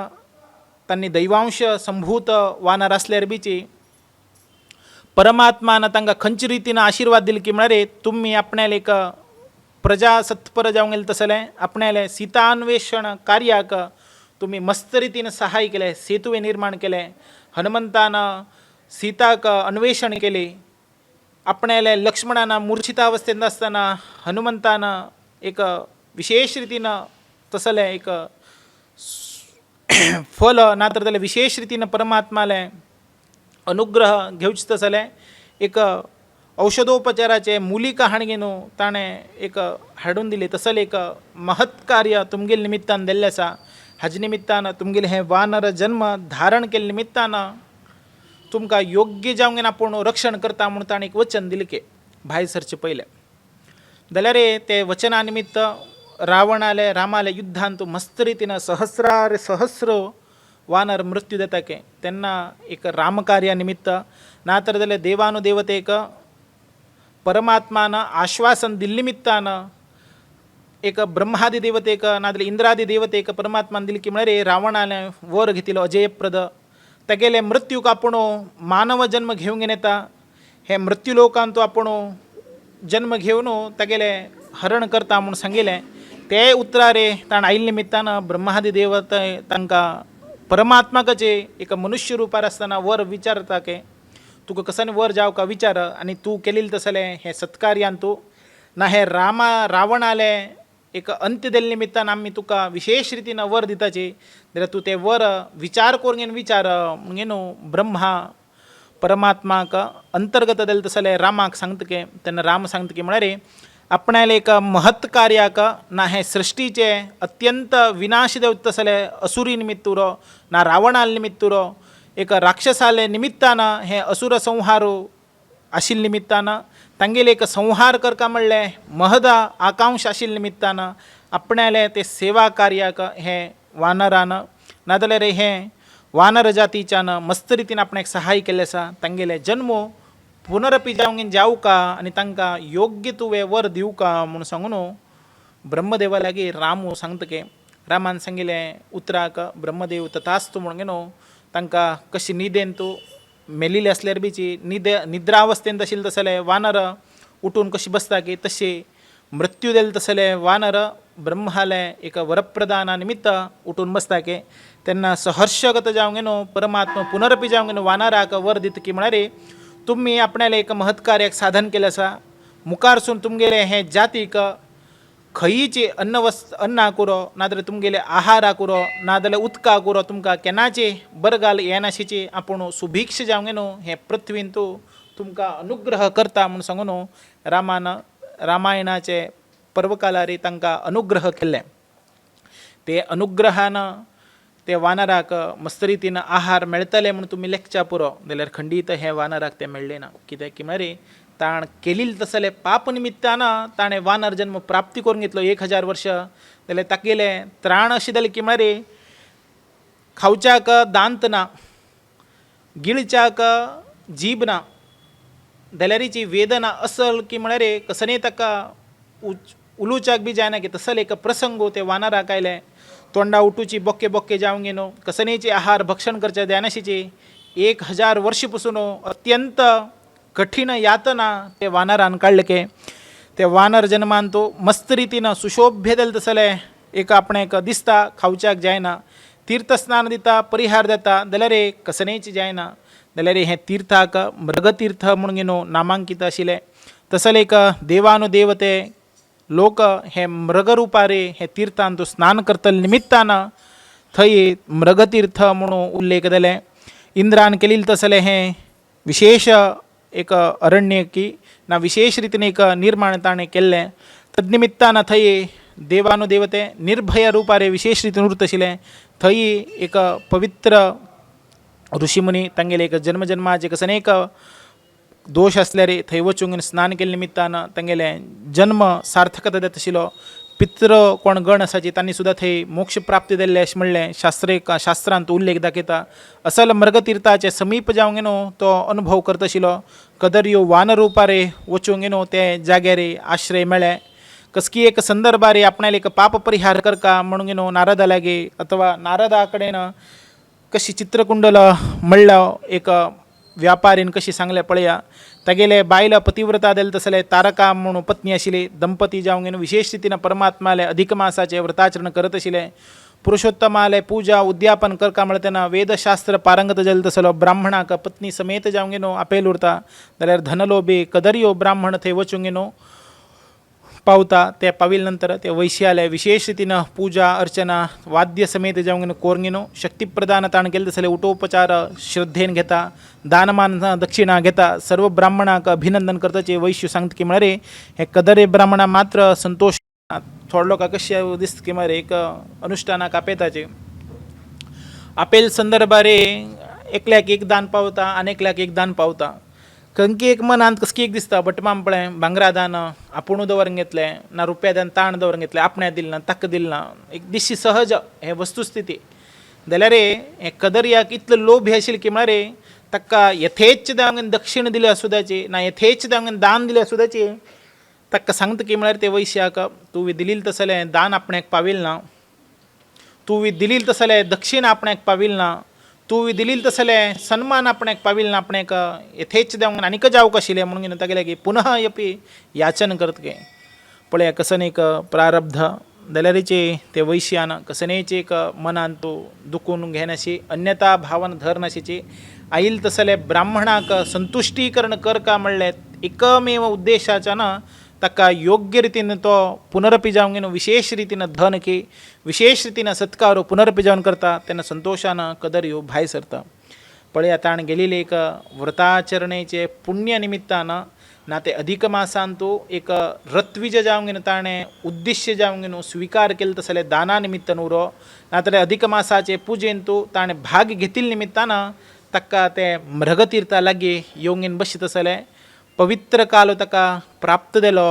तांणी दैवांश संभूत वानर आसल्यार बीची परमात्मान तांकां खंयचे रितीन आशिर्वाद दिले की म्हळ्यार तुमी आपणाले एक प्रजा सत्पर जावंक गेले तसलें आपणाले सीता अन्वेषण कार्याक तुमी मस्त रितीन सहाय केले सेतुवे निर्माण केले हनुमंतान सीताक अन्वेषण केले आपणाले लक्ष्मणान मूर्छितावस्थेंत आसतना हनुमंतान एक विशेष रितीन तसलें एक फल नातर जाल्यार विशेष रितीन परमात्माले अनुग्रह घेवचे तसलें एक औषधोपचाराचे मुलिका हाणगेन ताणें एक हाडून दिले तसलें एक महत् कार्य तुमगेले निमित्तान दिल्लें आसा हाजे निमित्तान तुमगेलें हें वानर जन्म धारण केले निमित्तान तुमकां योग्य जावंक आपूण रक्षण करता म्हूण ताणें एक वचन दिलें की भायर सरचे पयलें जाल्यार ते वचना निमित्त रावणाले रामाले युद्धांत तूं मस्त रितीन सहस्र वानर मृत्यू जाता के तेन्ना एक रामकार्या निमित्त नातर जाल्यार देवानुदेवतेक परमात्मान आश्वासन दिल्ले निमित्तान एक ब्रह्मादी देवतेक नाजाल्यार इंद्रादी देवतेक परमात्मान दिले की म्हळ्यार रावणाने वर घेतिलो अजयप्रद तेगेले मृत्यूक आपूण मानव जन्म घेवंक येता हे मृत्यू लोकांत आपूण जन्म घेवन तेगेले हरण करता म्हूण सांगिल्लें ते उतरारे ताण आयिल्ले निमित्तान ब्रह्मादी देवते तांकां परमात्माकाचे एक मनुष्य रुपार आसतना वर विचारता के तुका कसानी वर जावका विचार आनी तूं केलेलें तसलें हें सत्कार्यान तूं ना हे रावणाले एक अंत्य दिल्ले निमित्तान आमी तुका विशेष रितीन वर दिताची जाल्यार तूं तें वर विचार करून विचार म्हणून ब्रह्मा परमात्माक अंतर्गत दिलें तसलें रामाक सांगतके तेन्ना राम सांगतके म्हळ्यार आपणाले एक महत् कार्याक ना हे सृष्टीचे अत्यंत विनाश देवता तसलें असुरी निमित्त उरो ना रावणाले निमित्त उरो एक राक्षसाले निमित्तान हे असुर संहार आशिल्ले निमित्तान तांगेले एक संहार करता म्हणलें महद आकांक्ष आशिल्ले निमित्तान आपणाले ते सेवा कार्याक हे वानरान नाजाल्यार हे वानर जातीच्यान मस्त रितीन आपणाक सहाय केल्लें आसा तांगेले जन्म पुनरपी जावंक जावका आनी तांकां योग्य तुवें वर दिवका म्हूण सांगून ब्रह्मदेवा लागीं रामू सांगतके रामान सांगिल्लें उतराक ब्रह्मदेव तथास्तु म्हणून तांकां कशी न्हिदेन तूं मेलिल्ले आसल्यार बीची निद्रावस्थेंत आशिल्ले तसले वानर उठून कशी बसता की तशी मृत्यू दिले तसले वानर ब्रह्माले एक वरप्रदाना निमित्त उठून बसता की तेन्ना सहर्षगत जावंक परमात्मा पुनरपी जावंक वानराक वर दिता की म्हळ्यार तुमी आपणाले एक महत्कार्याक साधन केलें आसा मुखारसून तुमगेले हे जातीक खंयची अन्ना कुरो नाजाल्यार तुमगेले आहाराक उरो नाजाल्यार उदकाक उरो तुमकां केन्नाची बरगाल येनाशीची आपूण सुभिक्ष जावंक हे पृथ्वीन तूं तुमकां अनुग्रह करता म्हूण सांगून रामान रामायणाचे पर्वकालारी तांकां अनुग्रह केल्लें ते अनुग्रहान ते वानराक मस्त रितीन आहार मेळटले म्हूण तुमी लेखच्या पुरो जाल्यार खंडीत हे वानराक ते मेळ्ळें ना कित्याक की म्हळ्यार ताण केलेले तसले पाप निमित्तान ताणें वानर जन्म प्राप्ती करून घेतलो 1000 वर्ष जाल्यार तागेले त्राण अशें जालें की म्हळ्यार खावच्याक दांत ना गिळच्याक जीब ना जाल्यारीची वेदना असल की म्हळ्यार कसनय ताका उलोवच्याक बी जायना की तसले एक प्रसंग ते वानराक आयले तोंडा उठूची बोक्के बोक्के जावंक नो कसनेची आहार भक्षण करचे ध्यानाशीची 1000 वर्ष पासून अत्यंत कठीण यातना ते वानरान काडले के ते वानर जन्मान तो मस्त रितीन सुशोभ्य दिले तसले एक आपणेक दिसता खावच्याक जायना तीर्थस्नान दिता परिहार जाता जाल्यार कसनेची जायना जाल्यार हे तीर्थाक मृगतीर्थ म्हणून नामांकित आशिल्ले तसले एक देवानुदेवते लोक हे मृगरुपारे हे तीर्थान तो स्नान करतले निमित्तान थंय मृगतीर्थ म्हणून उल्लेख जाले इंद्रान केलेले तसले हे विशेष एक अरण्य की ना विशेष रितीन एक निर्माण ताणें केल्लें तद्निमित्तान थंय देवानुदेवते निर्भय रुपारे विशेष रितीन उरत आशिल्ले थंय एक पवित्र ऋषिमुनी तांगेले एक जन्मजन्माचे कसने एक दोष आसल्यार थंय वचून स्नान केले निमित्तान तांगेले जन्म सार्थकता जाता आशिल्लो पित्र कोण गण असायचे त्यांनी सुद्धा थंय मोक्ष प्राप्ती दिल्ले अशें म्हणलें शास्त्रांत उल्लेख दाखयता. असल मृगतीर्थाचे समीप जावंक न्हू तो अनुभव करता आशिल्लो. कदर्यो वानर रुपारे वचूंक न्हू ते जाग्यार आश्रय मेळ्ळे. कसकी एक संदर्भारे आपणाले एक पाप परिहार करका म्हणून न्हू नारदा लागे अथवा नारदा कडेन कशी चित्रकुंडल म्हणलं एक व्यापारीन कशी सांगले पळया. तागेले बायल पतिव्रता दिले तसले तारका म्हणून पत्नी आशिल्ली. दंपती जावंक विशेष रितीन परमात्माले अधिक मासाचे व्रताचरण करत आशिल्ले. पुरुषोत्तमाले पूजा उद्यापन करका म्हणटा तेन्ना वेदशास्त्र पारंगत जाले तसलो ब्राह्मणाक पत्नी समेत जावंक न्हू आपेल उरता. जाल्यार धनलोभी कदर्यो ब्राह्मण थंय वचूंक न्हू पावता. ते पाविल नंतर ते वैश्यालय विशेष रितीन पूजा अर्चना वाद्य समेत जावंक कोरंक न्हू. शक्ती प्रदान ताण केले तसले उठोपचार श्रद्धेन घेता. दानमान दक्षिणा घेता. सर्व ब्राह्मणाक अभिनंदन करताचे वैश्य सांगता की म्हळ्यार हे कदरे ब्राह्मणा मात्र संतोष थोडे लोक कशे दिसता की म्हळ्यार एक अनुष्ठानाक आपेताचे आपेल संदर्भारे एकल्याक एक दान पावता आनी एकल्याक एक दान पावता. कंकी एक मनांत कसकी एक दिसता बटमाम पळय भांगरा दान आपूण दवरूंक घेतलें ना रुपया दान ताण दवरूंक घेतलें आपण्या दिलें ना ताका दिलें ना एक दिसशी सहज हे वस्तुस्थिती. जाल्यार हे कदर्याक इतलो लोभ हे आशिल्लो की म्हळ्यार ताका यथेच्छ देवांगेन दक्षिण दिल्या सुद्दाची ना यथेच्छ देवांगेन दान दिल्या सुद्दाची ताका सांगता की म्हळ्यार ते वैश्याक तुवें दिलील तसलें दान आपणाक पाविल ना. तुवें दिलील तसलें दक्षिण आपणाक पाविल ना. तुवें दिलील तसलें सन्मान आपणाक पाविल ना. आपणाक यथेच्छ देवांगेन आनीक जावंक आशिल्लें म्हणून तागेले की पुनः येपी याचन करतके पळय कसन एक प्रारब्ध. जाल्यारचे ते वैश्यान कसनेच एक मनान तूं दुखून घेनाशी अन्यता भावन धरनाशीची आईल तसले ब्राह्मणाक संतुष्टीकरण कर का म्हणलें एकमेव उद्देशाच्यान ताका योग्य रितीन तो पुनरपी जावंक विशेष रितीन धन की विशेष रितीन सत्कार पुनरपी जावन करता तेन्ना संतोषान कदर ह्यो भायर सरता. पळय ताण गेलेले एक व्रताचरणेचे पुण्य निमित्तान ना ते अधिक मासान तूं एक रत्विज जावंक ताणें उद्दिश्य जावंक स्वीकार केले तसले दाना निमित्तान उरो नाजाल्यार अधिक मासाचे पुजेन तूं ताणें भाग घेतिल्ले निमित्तान ताका ते मृगतीर्था लागीं येवंक बसता तसले पवित्र काल ताका प्राप्त जालो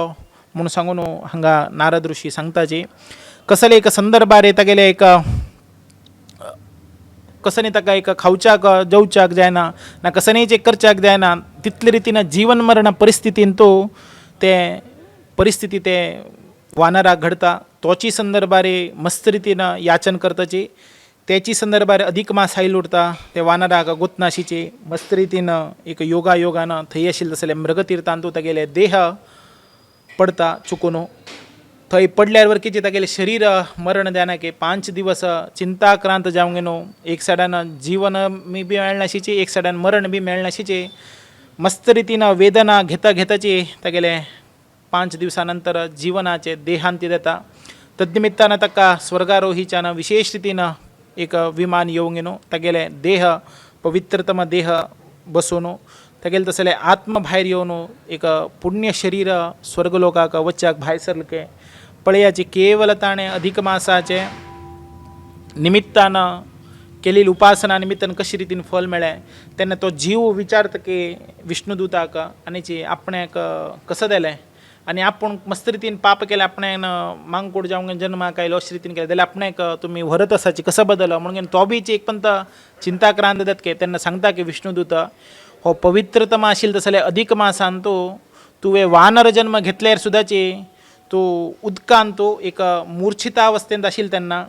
म्हणून सांगून हांगा नारद ऋषी सांगताची. कसले एक संदर्भार तागेले एक कसनी ताका एक खावच्याक जेवच्याक जायना ना कसनेच एक करच्याक जायना तितले रितीन जीवन मरण परिस्थितीन तूं ते परिस्थिती ते वानराक घडता. तोची संदर्भारे मस्त रितीन याचन करताची. त्याची संदर्भार अधिक मास आयल उरता ते वानराक गोतनाशीचे मस्त रितीन एक योगान थंय आशिल्ले तसले मृगतीर्थान तूं तागेले देह पडता चुकून थंय पडल्यार वरकीचे तागेले शरीर मरण जायना की 5 दिवस चिंताक्रांत जावंक न्हू. एक सायडान जीवन बी मेळनाशीचे एक सायडान मरण बी मेळनाशीचे मस्त रितीन वेदना घेता घेताची तागेले 5 दिवसां नंतर जिवनाचे देहांती जाता. तद्निमित्तान ताका स्वर्गारोहीच्यान विशेष रितीन एक विमान येवंक न्हू. तागेले देह पवित्रतम देह बसून तागेले तसले आत्म भायर येवन एक पुण्य शरीर स्वर्गलोकाक वच्चाक भायर सरले. पळयाची केवल ताणें अधिक मासाचे निमित्तान केलेली उपासना निमित्तान कशे रितीन फल मेळ्ळें तेन्ना तो जीव विचारता की विष्णुदूताक आनीची आपणाक कसं जालें आनी आपूण मस्त रितीन पाप केलें आपणान मांगकूड जावंक जन्माक आयलो अशे रितीन केलें जाल्यार आपणाक तुमी व्हरत आसाची कसो बदलो म्हणून तो बीच एक पंत चिंताक्रांत जाता की तेन्ना सांगता की विष्णुदूत हो पवित्रतम आशिल्लो तसले अधिक मासान तुवें वानर जन्म घेतल्यार सुद्दाची तूं उदकान तूं एक मुर्छितावस्थेंत आशिल्लो तेन्ना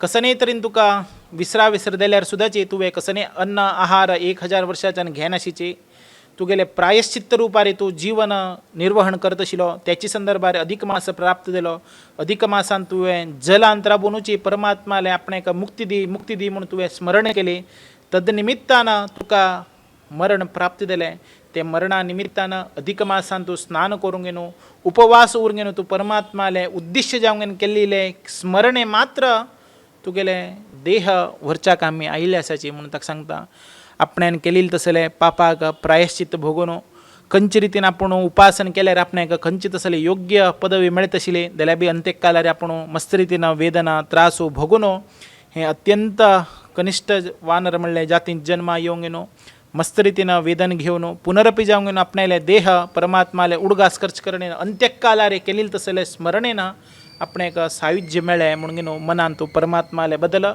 कसनय तरेन तुका विसर जाल्यार सुद्दाची तुवें कसनय अन्न आहार 1000 वर्सांच्यान घेनाशिची तुगेले प्रायश्चित्त रुपारे तूं जीवन निर्वहण करत आशिल्लो त्याची संदर्भार अधिक मास प्राप्त जालो. अधिक मासान तुवें जलांतराबुनूची परमात्माले आपणाक मुक्ती दी म्हणून तुवें स्मरण केली. तदनिमित्तान तुका मरण प्राप्त जालें. ते मरणा निमित्तान अधिक मासान तूं स्नान करूंक न्हू उपवास उरूंक न्हू तूं परमात्माले उद्दिश्य जावंक केल्ले स्मरणे मात्र तुगेले देह व्हरच्याक आमी आयिल्ले आसाची म्हणून ताका सांगता. आपणान केलेले तसले पापाक प्रायश्चित्त भोगून खंयचे रितीन आपूण उपासन केल्यार आपणाक खंयचे तसले योग्य पदवी मेळत आशिल्ली जाल्यार बी अंत्यक कालार आपूण मस्त रितीन वेदना त्रास भोगून हे अत्यंत कनिश्ठ वानर म्हणले जातीन जन्मा येवंक न्हू मस्त रितीन वेदन घेवन पुनरपी जावंक न्हू आपणाले देह परमात्माले उडगास खर्च करणे अंत्यक कालार केलेले तसले स्मरणेन आपण एक सायुज्य मेळे म्हणून मनान तो परमात्माले बदल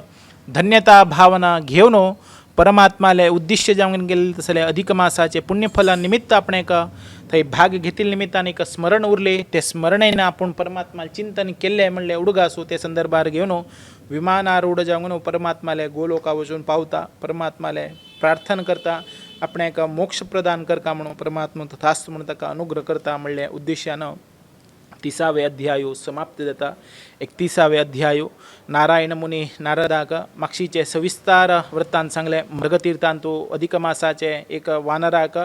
धन्यता भावना घेऊन परमात्माले उद्दिष्ट जाऊन गेले तसले अधिक मासाचे पुण्यफलानिमित्त आपण एक थंय भाग घेतील निमित्ताने एक स्मरण उरले ते स्मरणेनं आपण परमात्मा चिंतन केले म्हणले उडगासू ते संदर्भार घेऊन विमानारूढ जाऊन परमात्माले गोलोका वचून पावता परमात्माले प्रार्थना करता आपण एक मोक्ष प्रदान करता म्हणून परमात्मा तथास्तु म्हणून ताका अनुग्रह करता म्हणले उद्देशानं 30वे अध्याय समाप्त जाता 31वे अध्याय नारायण मुनी नारदाक मागशीचे सविस्तार वृत्तांत सांगले मृगतीर्थांतू अधिक मासाचे एक वानराक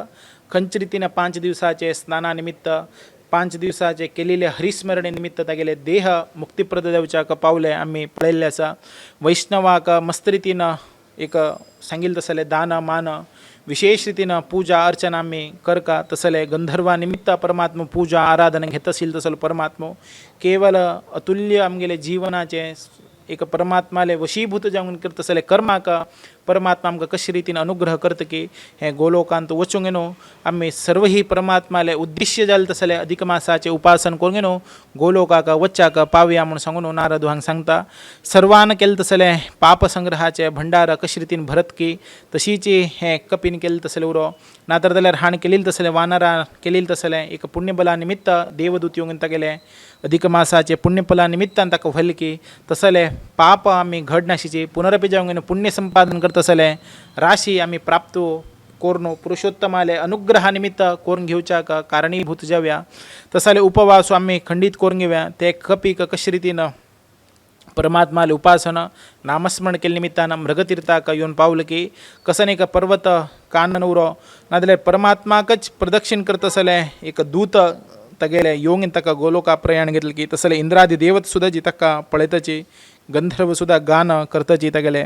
खंच रितीनं 5 दिवसाचे स्नानानिमित्त 5 दिवसाचे केलेले हरिस्मरणे निमित्त तागेले देह मुक्तिप्रद देवच्याक पावले आम्ही पळयल्ले आसा वैष्णवाक मस्त रितीनं एक सांगिल तसले दान मान विशेष रीतीनं पूजा अर्चना आम्ही करका तसले गंधर्वा निमित्त परमात्मा पूजा आराधना घेत असेल तसलं परमात्मा केवल अतुल्य आमगेले जीवनाचे एक परमात्माले वशीभूत जाऊन करत असले कर्माक परमात्मा आमकां कशे रितीन अनुग्रह करता की हे गोलोकांत वचूंक येनो आम्ही सर्व ही परमात्माले उद्दिश्य जाले तसले अधिक मासाचे उपासन करूंक येनो गोलोकाक वच्चाक पावया म्हणून सांगून नारद हांगा सांगता सर्वान केले तसले पाप संग्रहाचे भंडार कशे रितीन भरत की तशीची हे कपीन केले तसले उरो नातर जाल्यार हाण केलेली तसले वानरा केलेली तसले एक पुण्यबला निमित्त देवदूत येऊन गेले अधिक मासाचे पुण्यफला निमित्तान ताका व्हरले की तसले पाप आम्ही घडनाशीची पुनरपी जाऊन पुण्य संपादन करत असले राशी आम्ही प्राप्त कोरनो पुरुषोत्तमाले अनुग्रहानिमित्त कोरून घेवच्याक कारणीभूत जाव्या तसले उपवास आम्ही खंडित करून घेवया ते कपीक कशे रितीनं परमात्माले उपासना नामस्मरण केले निमित्तानं मृगतीर्थाक येऊन पावलं की कसं एक पर्वत कानन उरो नाजाल्यार परमात्माकच प्रदक्षिण करत असले एक दूत तगेले येऊन ताका गोलोका प्रयाण घेतले की तसले इंद्रादी देवत सुद्धा जी ताका पळयताची गंधर्व सुद्धा गान करताची तागेले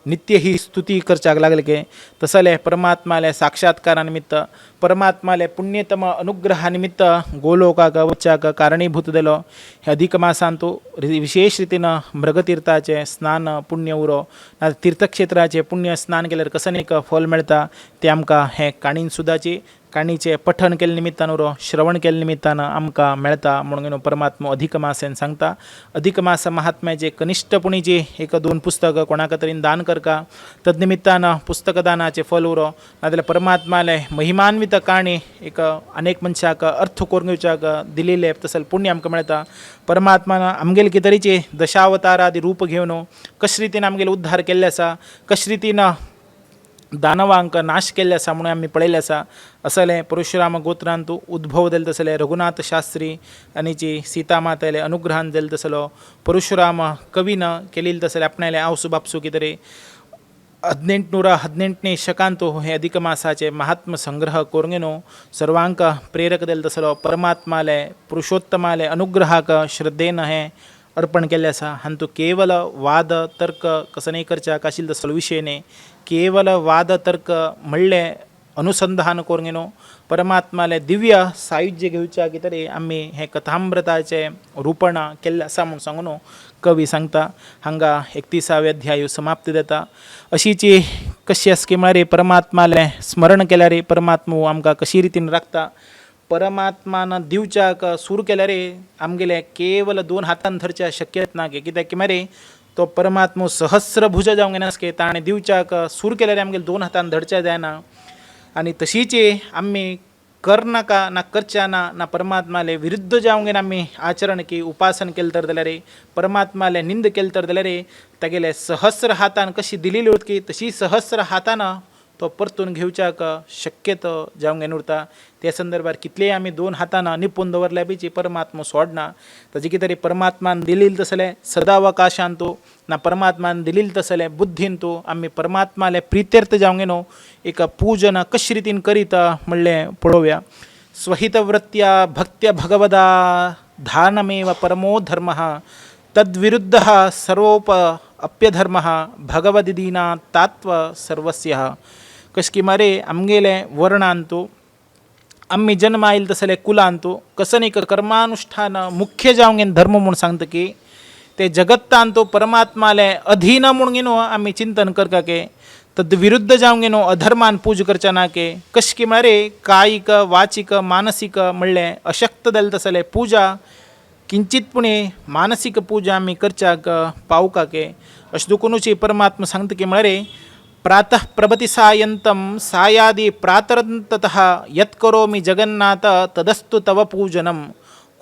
नित्य ही स्तुती करच्याक लागले की तसले परमात्माले साक्षात्कारानिमित्त परमात्माले पुण्यतम अनुग्रहानिमित्त गोलोकाक वच्चाक कारणीभूत जालो हे अधिक मासांतू विशेष रितीनं मृगतीर्थाचे स्नान पुण्य उरो ना तीर्थक्षेत्राचे पुण्य स्नान केल्यार कसं एक फल मेळटा ते आमकां हे काणीन सुद्दाची काणीचे पठण केले निमित्तान उरो श्रवण केले निमित्तान आमकां मेळटा म्हणून परमात्मा अधिक मासेन सांगता अधिक मास महात्म्याचे कनिष्ठपणीची 1-2 पुस्तक कोणाक तरी दान करका तदनिमित्तान पुस्तक दानाचे फल उरो नाजाल्यार परमात्माले महिमान्वित काणी एक अनेक मनशाक अर्थ करून घेवच्याक दिलेले तसले पुण्य आमकां मेळटा परमात्मान आमगेले कितें तरेचे दशावतारादी रूप घेवन कशे रितीन आमगेले उद्धार केल्ले आसा कशे रितीन दानवांक नाश केल्ले आसा म्हणून आमी पळयल्ले आसा असले परशुराम गोत्रांतू उद्भव जाले तसले रघुनाथ शास्त्री आनी जी सीता मातेले अनुग्रहान जाले तसलो परशुराम कवीन केलेले तसले आपणाले आवसू बापसू कितें 1818ನೇ ಶಕಾಂತು हे अधिक मासाचे महात्म संग्रह करून सर्वांक प्रेरक दिले तसलो परमात्माले पुरुषोत्तमाले अनुग्रहाक श्रद्धेन हे अर्पण केले आसा हांतू केवल वाद तर्क कसं नाही करच्याक आशिल्लो तसलो विशय न्ही केवल वाद तर्क म्हणले अनुसंधान करून परमात्माले दिव्य सायुज्य घेवच्या कितें आमी हे कथामृताचे रूपण केल्ले आसा म्हणून सांगून कवी सांगता हांगा 31वे अध्याय समाप्ती जाता अशीची कशी आसकी म्हळ्यार परमात्माले स्मरण केल्यार परमात्मा आमकां कशी रितीन राखता परमात्मान दिवच्याक सुरू केल्यार आमगेले केवल 2 हातान धरच्या शक्यत ना कित्याक की मरे तो परमात्मा सहस्र भुज जावंक नासके ताणें दिवच्याक सुरू केल्यार आमगेले 2 हातान धरच्या जायना आनी तशीची आमी करनाका ना करच्या ना परमात्माले विरुद्ध जावंक आमी आचरण की उपासन केलें तर जाल्यार परमात्माले निंद केलें तर जाल्यार तागेले सहस्र हातान कशी दिलेली उरता की तशी सहस्र हातान तो परतून घेवच्याक शक्यतो जावंक उरता त्या संदर्भात कितलेय आमी 2 हातान निपूण दवरल्या बिची परमात्मा सोडना ताजे कितें तरी परमात्मान दिलेले तसले सदावकाशान तूं ना परमात्मान दिलेले तसले बुद्धीन तूं आमी परमात्माले प्रित्यर्थ जावंक एक पूजन कशे रितीन करीत म्हणलें पळोवया स्वहितवृत्त्या भक्त्या भगवदा धानमेव परमो धर्मः तद्विरुद्धः सर्वोप अप्यधर्मः भगवदीना तात्व सर्वस्यः कश की मारे आमगेले वर्णांतू आम्ही जन्म आयिल्ले तसले कुलांतू कसं एक कर्मानुष्ठान मुख्य जावंक धर्म म्हणून सांगता की ते जगत्तांतू परमात्माले अधीन म्हणून आमी चिंतन करता के तद विरुद्ध जावंक अधर्मान पूज करच्या ना के कश की म्हळ्यार कायिक वाचिक मानसिक म्हणले अशक्त जाले तसले पूजा किंचित पुणे मानसिक पूजा आम्ही करच्याक पावका के अशें दुखूनची परमात्मा सांगता की म्हळ्यार प्रातः प्रभती सायंतम सायादी प्रातरंततः यत् करोमि जगन्नाथ तदस्तु तव पूजनम.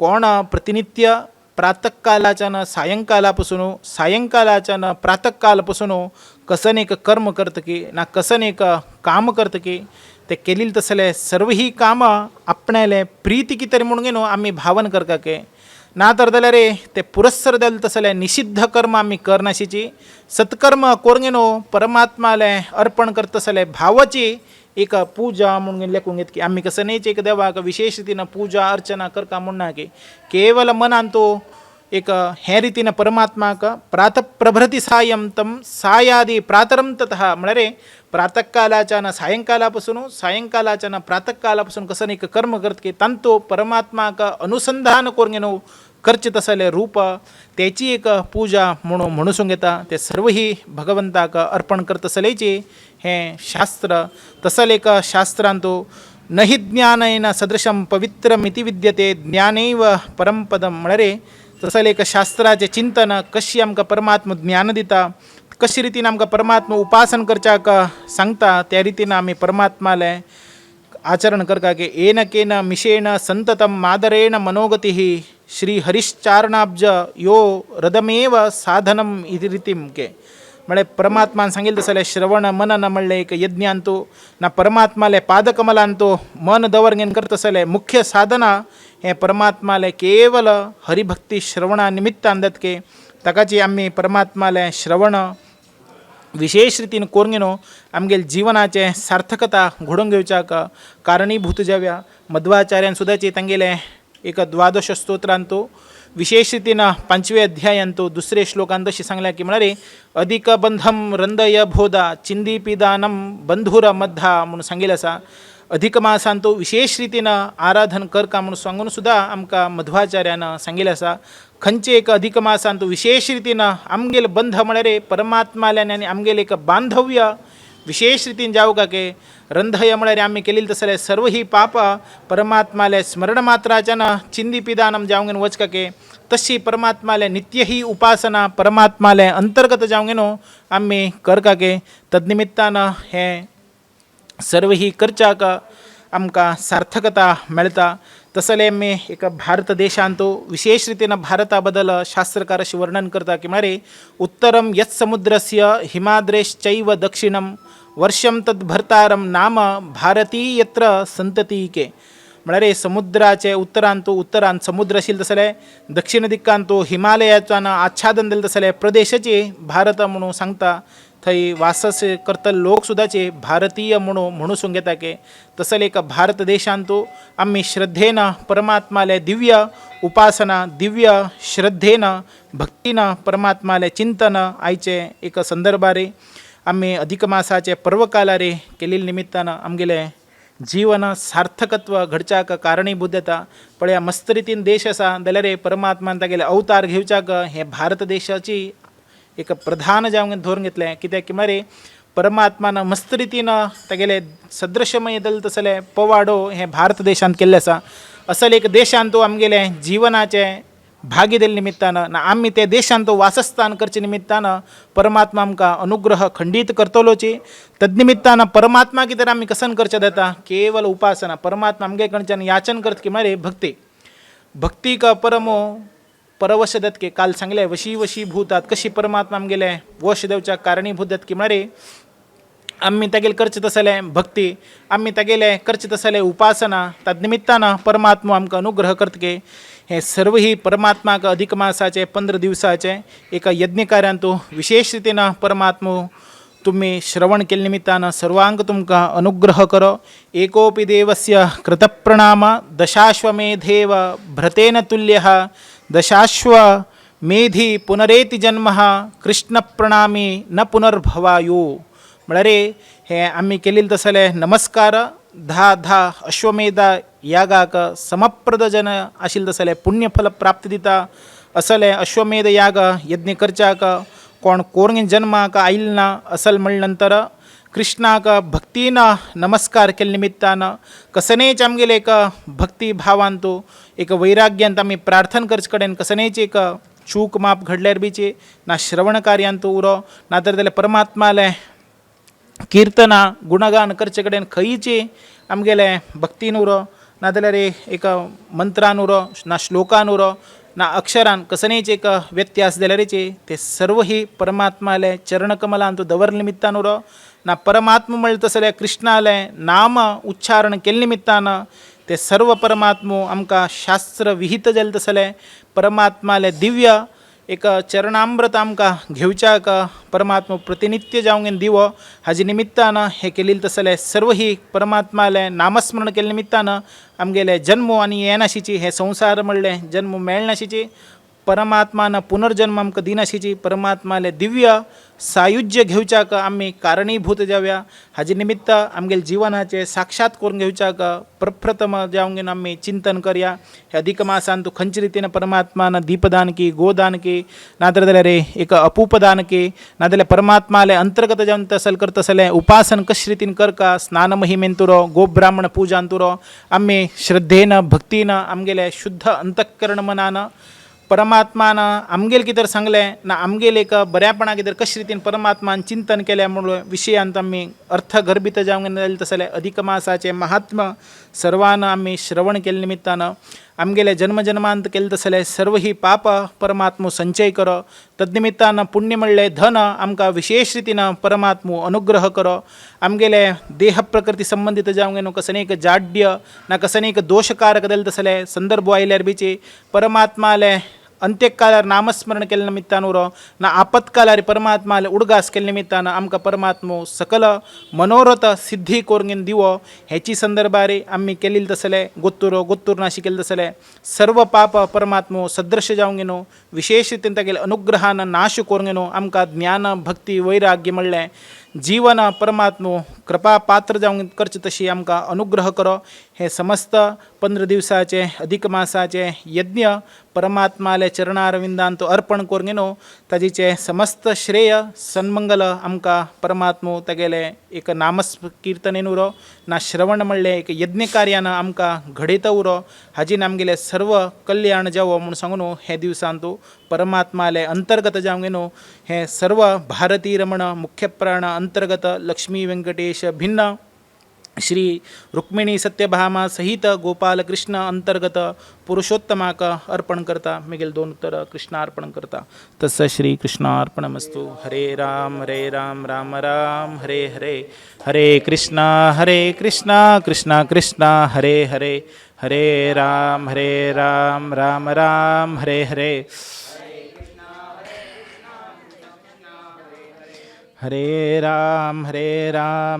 कोण प्रतिनित्य प्रातःकालाच्यान सायंकालापासून सायंकालाच्यान प्रातःकालापासून कसन एक कर्म करत की ना कसन एक काम करत की ते केलेली तसले सर्व ही कामं आपणाले प्रीती की तरी म्हणून आम्ही भावन करका के ना तर जाल्यार ते पुरस्सर जालें तसले निषिद्ध कर्म आम्ही करनाशीची सत्कर्म कोरगेनो परमात्माले अर्पण करता तसले भावाची एक पूजा म्हणून लेखून घेत की आम्ही कसं नाहीच एक देवाक विशेष रितीनं पूजा अर्चना करका म्हणना की केवल मनान तो एक हे रितीनं परमात्माक प्रातः प्रभृती सायंतम सायादी प्रातरंततः म्हळ्यार प्रातःकालाच्यान सायंकालापासून सायंकालाच्यान प्रातःकालापासून कसं एक कर्म करत की तांतो परमात्माक अनुसंधान कोरगेनो करचे तसले रूप त्याची एक पूजा म्हणून घेता ते सर्व ही भगवंताक अर्पण करत असलेची हे शास्त्र तसल एक शास्त्रांतो नहि ज्ञानेन सदृशं पवित्रमिति विद्यते ज्ञानैव परमपदम म्हळ्यार तसले एक शास्त्राचे चिंतन कशी आमकां परमात्मा ज्ञान दिता कशी रितीन आमकां परमात्मा उपासन करच्याक सांगता त्या रितीनं आमी परमात्माले आचरण करता की येन केन मिशेन संततम मादरेण मनोगती श्री हरिश्चारणाब्ज यो रदमेव साधनम इति रितीम के म्हळ्यार परमात्मान सांगितलं तसले श्रवण मनन म्हणले एक यज्ञ आणतो ना परमात्माले पादकमल आणतो मन दवरगेन करत असले मुख्य साधना हे परमात्माले केवल हरिभक्ती श्रवणा निमित्त आणत के ताकाची आम्ही परमात्माले श्रवण विशेष रितीन कोरगेनो आमगेल जीवनाचे सार्थकता घडोवन घेवच्याक कारणीभूत जाव्या. मध्वाचार्यान सुद्दाची तांगेले एक 12 स्तोत्रांतो विशेष रितीनं 5वें अध्यायांतो 2 श्लोकांत अशी सांगल्या की म्हळ्यार अधिक बंधम रंदय भोदा चिंदीपिदानम बंधुर मध्या म्हणून सांगिल्लें आसा. अधिक मासांतो विशेष रितीनं आराधन करका म्हणून सांगून सुद्धा आमकां मध्वाचार्यान सांगिल्लें आसा. खंयचे एक अधिक मासांतो विशेष रितीनं आमगेल बंध म्हळ्यार परमात्माल्यान आनी आमगेल एक बांधव्य विशेष रितीन जावं के रंधय म्हळ्यार आमी केलेली तसले सर्व ही पाप परमात्माले स्मरण मात्राच्यान चिंदी पिदानम जावंगेन वचका के तशी परमात्माले नित्य ही उपासना परमात्माले अंतर्गत जावंगेनो आमी करका के तदनिमित्तान हे सर्व ही करच्याक आमकां सार्थकता मेळटा. तसले आमी एक भारत देशांतो विशेष रितीन भारता बद्दल शास्त्रकार अशें वर्णन करता की म्हळ्यार उत्तरम यत् समुद्रस्य हिमाद्रेश्चैव दक्षिणम वर्षम तद्भर्तारम नाम भारती यत्र संतती के म्हळ्यार समुद्राचे उत्तरांत समुद्र आशिल्लो तसले दक्षिण दिक्कांत हिमालयाच्यान आच्छादन दिलें तसले प्रदेशाची भारत म्हणून सांगता. थंय वास करता लोक सुद्दाचे भारतीय म्हणून घेता के तसले एक भारत देशांतो आम्ही श्रद्धेनं परमात्माले दिव्य उपासना दिव्य श्रद्धेनं भक्तीनं परमात्माले चिंतन आयचे एक संदर्भारे आम्ही अधिक मासाचे पर्वकालारे केलेल्या निमित्तानं आमगेले जीवन सार्थकत्व घडच्याक कारणीभूत जाता. पळया मस्त रितीन देश आसा जाल्यार परमात्मान तागेले अवतार घेवच्याक हे भारत देशाची एक प्रधान जावंक धोरण घेतलें. कित्याक की म्हळ्यार परमात्मान मस्त रितीनं तागेले सदृशमय दल तसले पवाडो हे भारत देशांत केल्ले आसा. असल एक देशांत आमगेले जीवनाचे भागी दिले निमित्तानं ना आमी ते देशांत वासस्थान करचे निमित्तानं परमात्मा आमकां अनुग्रह खंडीत करतलोची. तदनिमित्तानं परमात्मा कितें आमी कसन करचे जाता केवल उपासना परमात्मा आमगे कडच्यान याचन करता की म्हळ्यार भक्ती का परमो परवश जात की काल सांगले वशी भूतात कशी परमात्मा आमगेले वश देवच्या कारणीभूत जात की म्हळ्यार आम्ही तागेले करचे तसले भक्ती आम्ही तागेले करचे तसले उपासना तदनिमित्तानं परमात्मा आमकां अनुग्रह करता की हे सर्व ही परमात्माक अधिक मासाचे 15 दिवसाचे एका यज्ञकार्यांतो विशेष रितीनं परमात्मा तुम्ही श्रवण केले निमित्तानं सर्वांग तुमकां अनुग्रह करो. एकोपि देवस्य कृतप्रणाम दशाश्वमेधेव भ्रतेन तुल्यः दशाश्वमेधी पुनरेति जन्मः कृष्ण प्रणामी न पुनर्भवायु. म्हळ्यार हे आम्ही केलेले तसले नमस्कार 10 अश्वमेधा यागाक समप्रद जन आशिल्ले तसले पुण्यफल प्राप्त दिता. असले अश्वमेध याग यज्ञ करच्याक कोण कोरगेन जन्माक आयिल्ले ना असल म्हणले नंतर कृष्णाक भक्तीनं नमस्कार केले निमित्तानं कसनेच आमगेले एक भक्ती भावांतो एक वैराग्यांत आम्ही प्रार्थना करचे कडेन कसनेच एक चूक माप घडल्यार बीचे ना श्रवण कार्यांत उरो ना तर जाल्यार परमात्माले कीर्तना गुणगान करचे कडेन खंयची आमगेले भक्तीन उरो ना जाल्यार एक मंत्रान उरो ना श्लोकान उरो ना अक्षरान कसनेच एक व्यत्यास जाल्यारचे ते सर्व ही परमात्माले चरणकमलांत दवर निमित्तान उरो ना परमात्मा म्हणले तसले कृष्णाले नाम उच्चारण केले निमित्तान ते सर्व परमात्मो आमकां शास्त्र विहित जाले तसले परमात्माले दिव्य एक चरणामृत आमकां घेवच्याक परमात्मा प्रतिनित्य जावंक दिवो हाजे निमित्तान हे केलेले तसले सर्व ही परमात्माले नामस्मरण केले निमित्तान आमगेले जन्म आनी येनाशिची हे संसार म्हणले जन्म मेळनाशिची परमात्मान पुनर्जन्म आमकां दिनाशिची परमात्माले दिव्य सायुज्य घेवच्याक आमी कारणीभूत जावया हाजे निमित्त आमगेले जिवनाचे साक्षात करून घेवच्याक प्रप्रथम जावंक आमी चिंतन करया हे अधिक मासांत खंयचे रितीन परमात्मान दीपदान की गोदान की नातर जाल्यार एक अपूपदान की नाजाल्यार परमात्माले अंतर्गत जावन तसल करतसले उपासन कशे रितीन करका स्नान महिमेन तुरो गोब्राह्मण पुजान तुरो आमी श्रद्धेन भक्तीन आमगेले शुद्ध अंतःकरण मनान परमात्मान आमगेल कितें सांगलें ना आमगेल एक बऱ्यापणा कितें कशे रितीन परमात्मान चिंतन केल्या म्हणून विशयांत आमी अर्थ गर्भित जावंक जाले तसले अधिक मासाचे महात्म्य सर्वान आमी श्रवण केले निमित्तान आमगेले जन्मजन्मांत केले तसले सर्व ही पाप परमात्मो संचय करो तद्निमित्तान पुण्य म्हणले धन आमकां विशेष रितीन परमात्मो अनुग्रह करो आमगेले देह प्रकृती संबंधित जावंक न्हू कसनेक जाड्य ना कसनेक दोषकारक जाले तसले संदर्भ आयल्यार बीचे परमात्माले अंत्यकालार नामस्मरण केले निमित्तान उरो ना आपत्कालार परमात्माले उडगास केले निमित्तान आमकां परमात्मो सकल मनोरथ सिद्धी करून दिवो हेची संदर्भारी आमी केलेले तसले गोत्तूर नाशी केले तसले सर्व पाप परमात्मो सदृश्य जावंक न्हू विशेष रितीन तागेले अनुग्रहान नाश करूंक न्हू आमकां ज्ञान भक्ती वैराग्य म्हणलें जीवन परमात्मो कृपा पात्र जावंक करचे तशी आमकां अनुग्रह करो हे समस्त 15 दिवसाचे अधिक मासाचे यज्ञ परमात्माले चरणारविंदांत अर्पण करून न्हू ताजेचे समस्त श्रेय सन्मंगल आमकां परमात्मो तागेले एक नामकीर्तनेन उरो ना श्रवण म्हणले एक यज्ञ कार्यान आमकां घडयता उरो हाजीन आमगेले सर्व कल्याण जावो म्हूण सांगून हे दिवसांत परमात्माले अंतर्गत जावंक न्हू हे सर्व भारती रमण मुख्य प्राण अंतर्गत लक्ष्मी व्यंकटेश भिन्न श्री रुक्मिणी सत्यभामा सहित गोपाल कृष्ण अंतर्गत पुरुषोत्तमाक अर्पण करता मिगेल 2 उत्तर कृष्ण अर्पण करता तस् श्री कृष्णार्पणमस्तु हरे राम राम राम हरे हरे हरे कृष्णा कृष्णा कृष्णा हरे हरे हरे राम राम राम हरे हरे हरे राम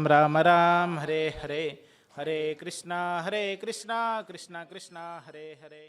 राम राम हरे हरे हरे कृष्णा कृष्णा कृष्णा हरे हरे।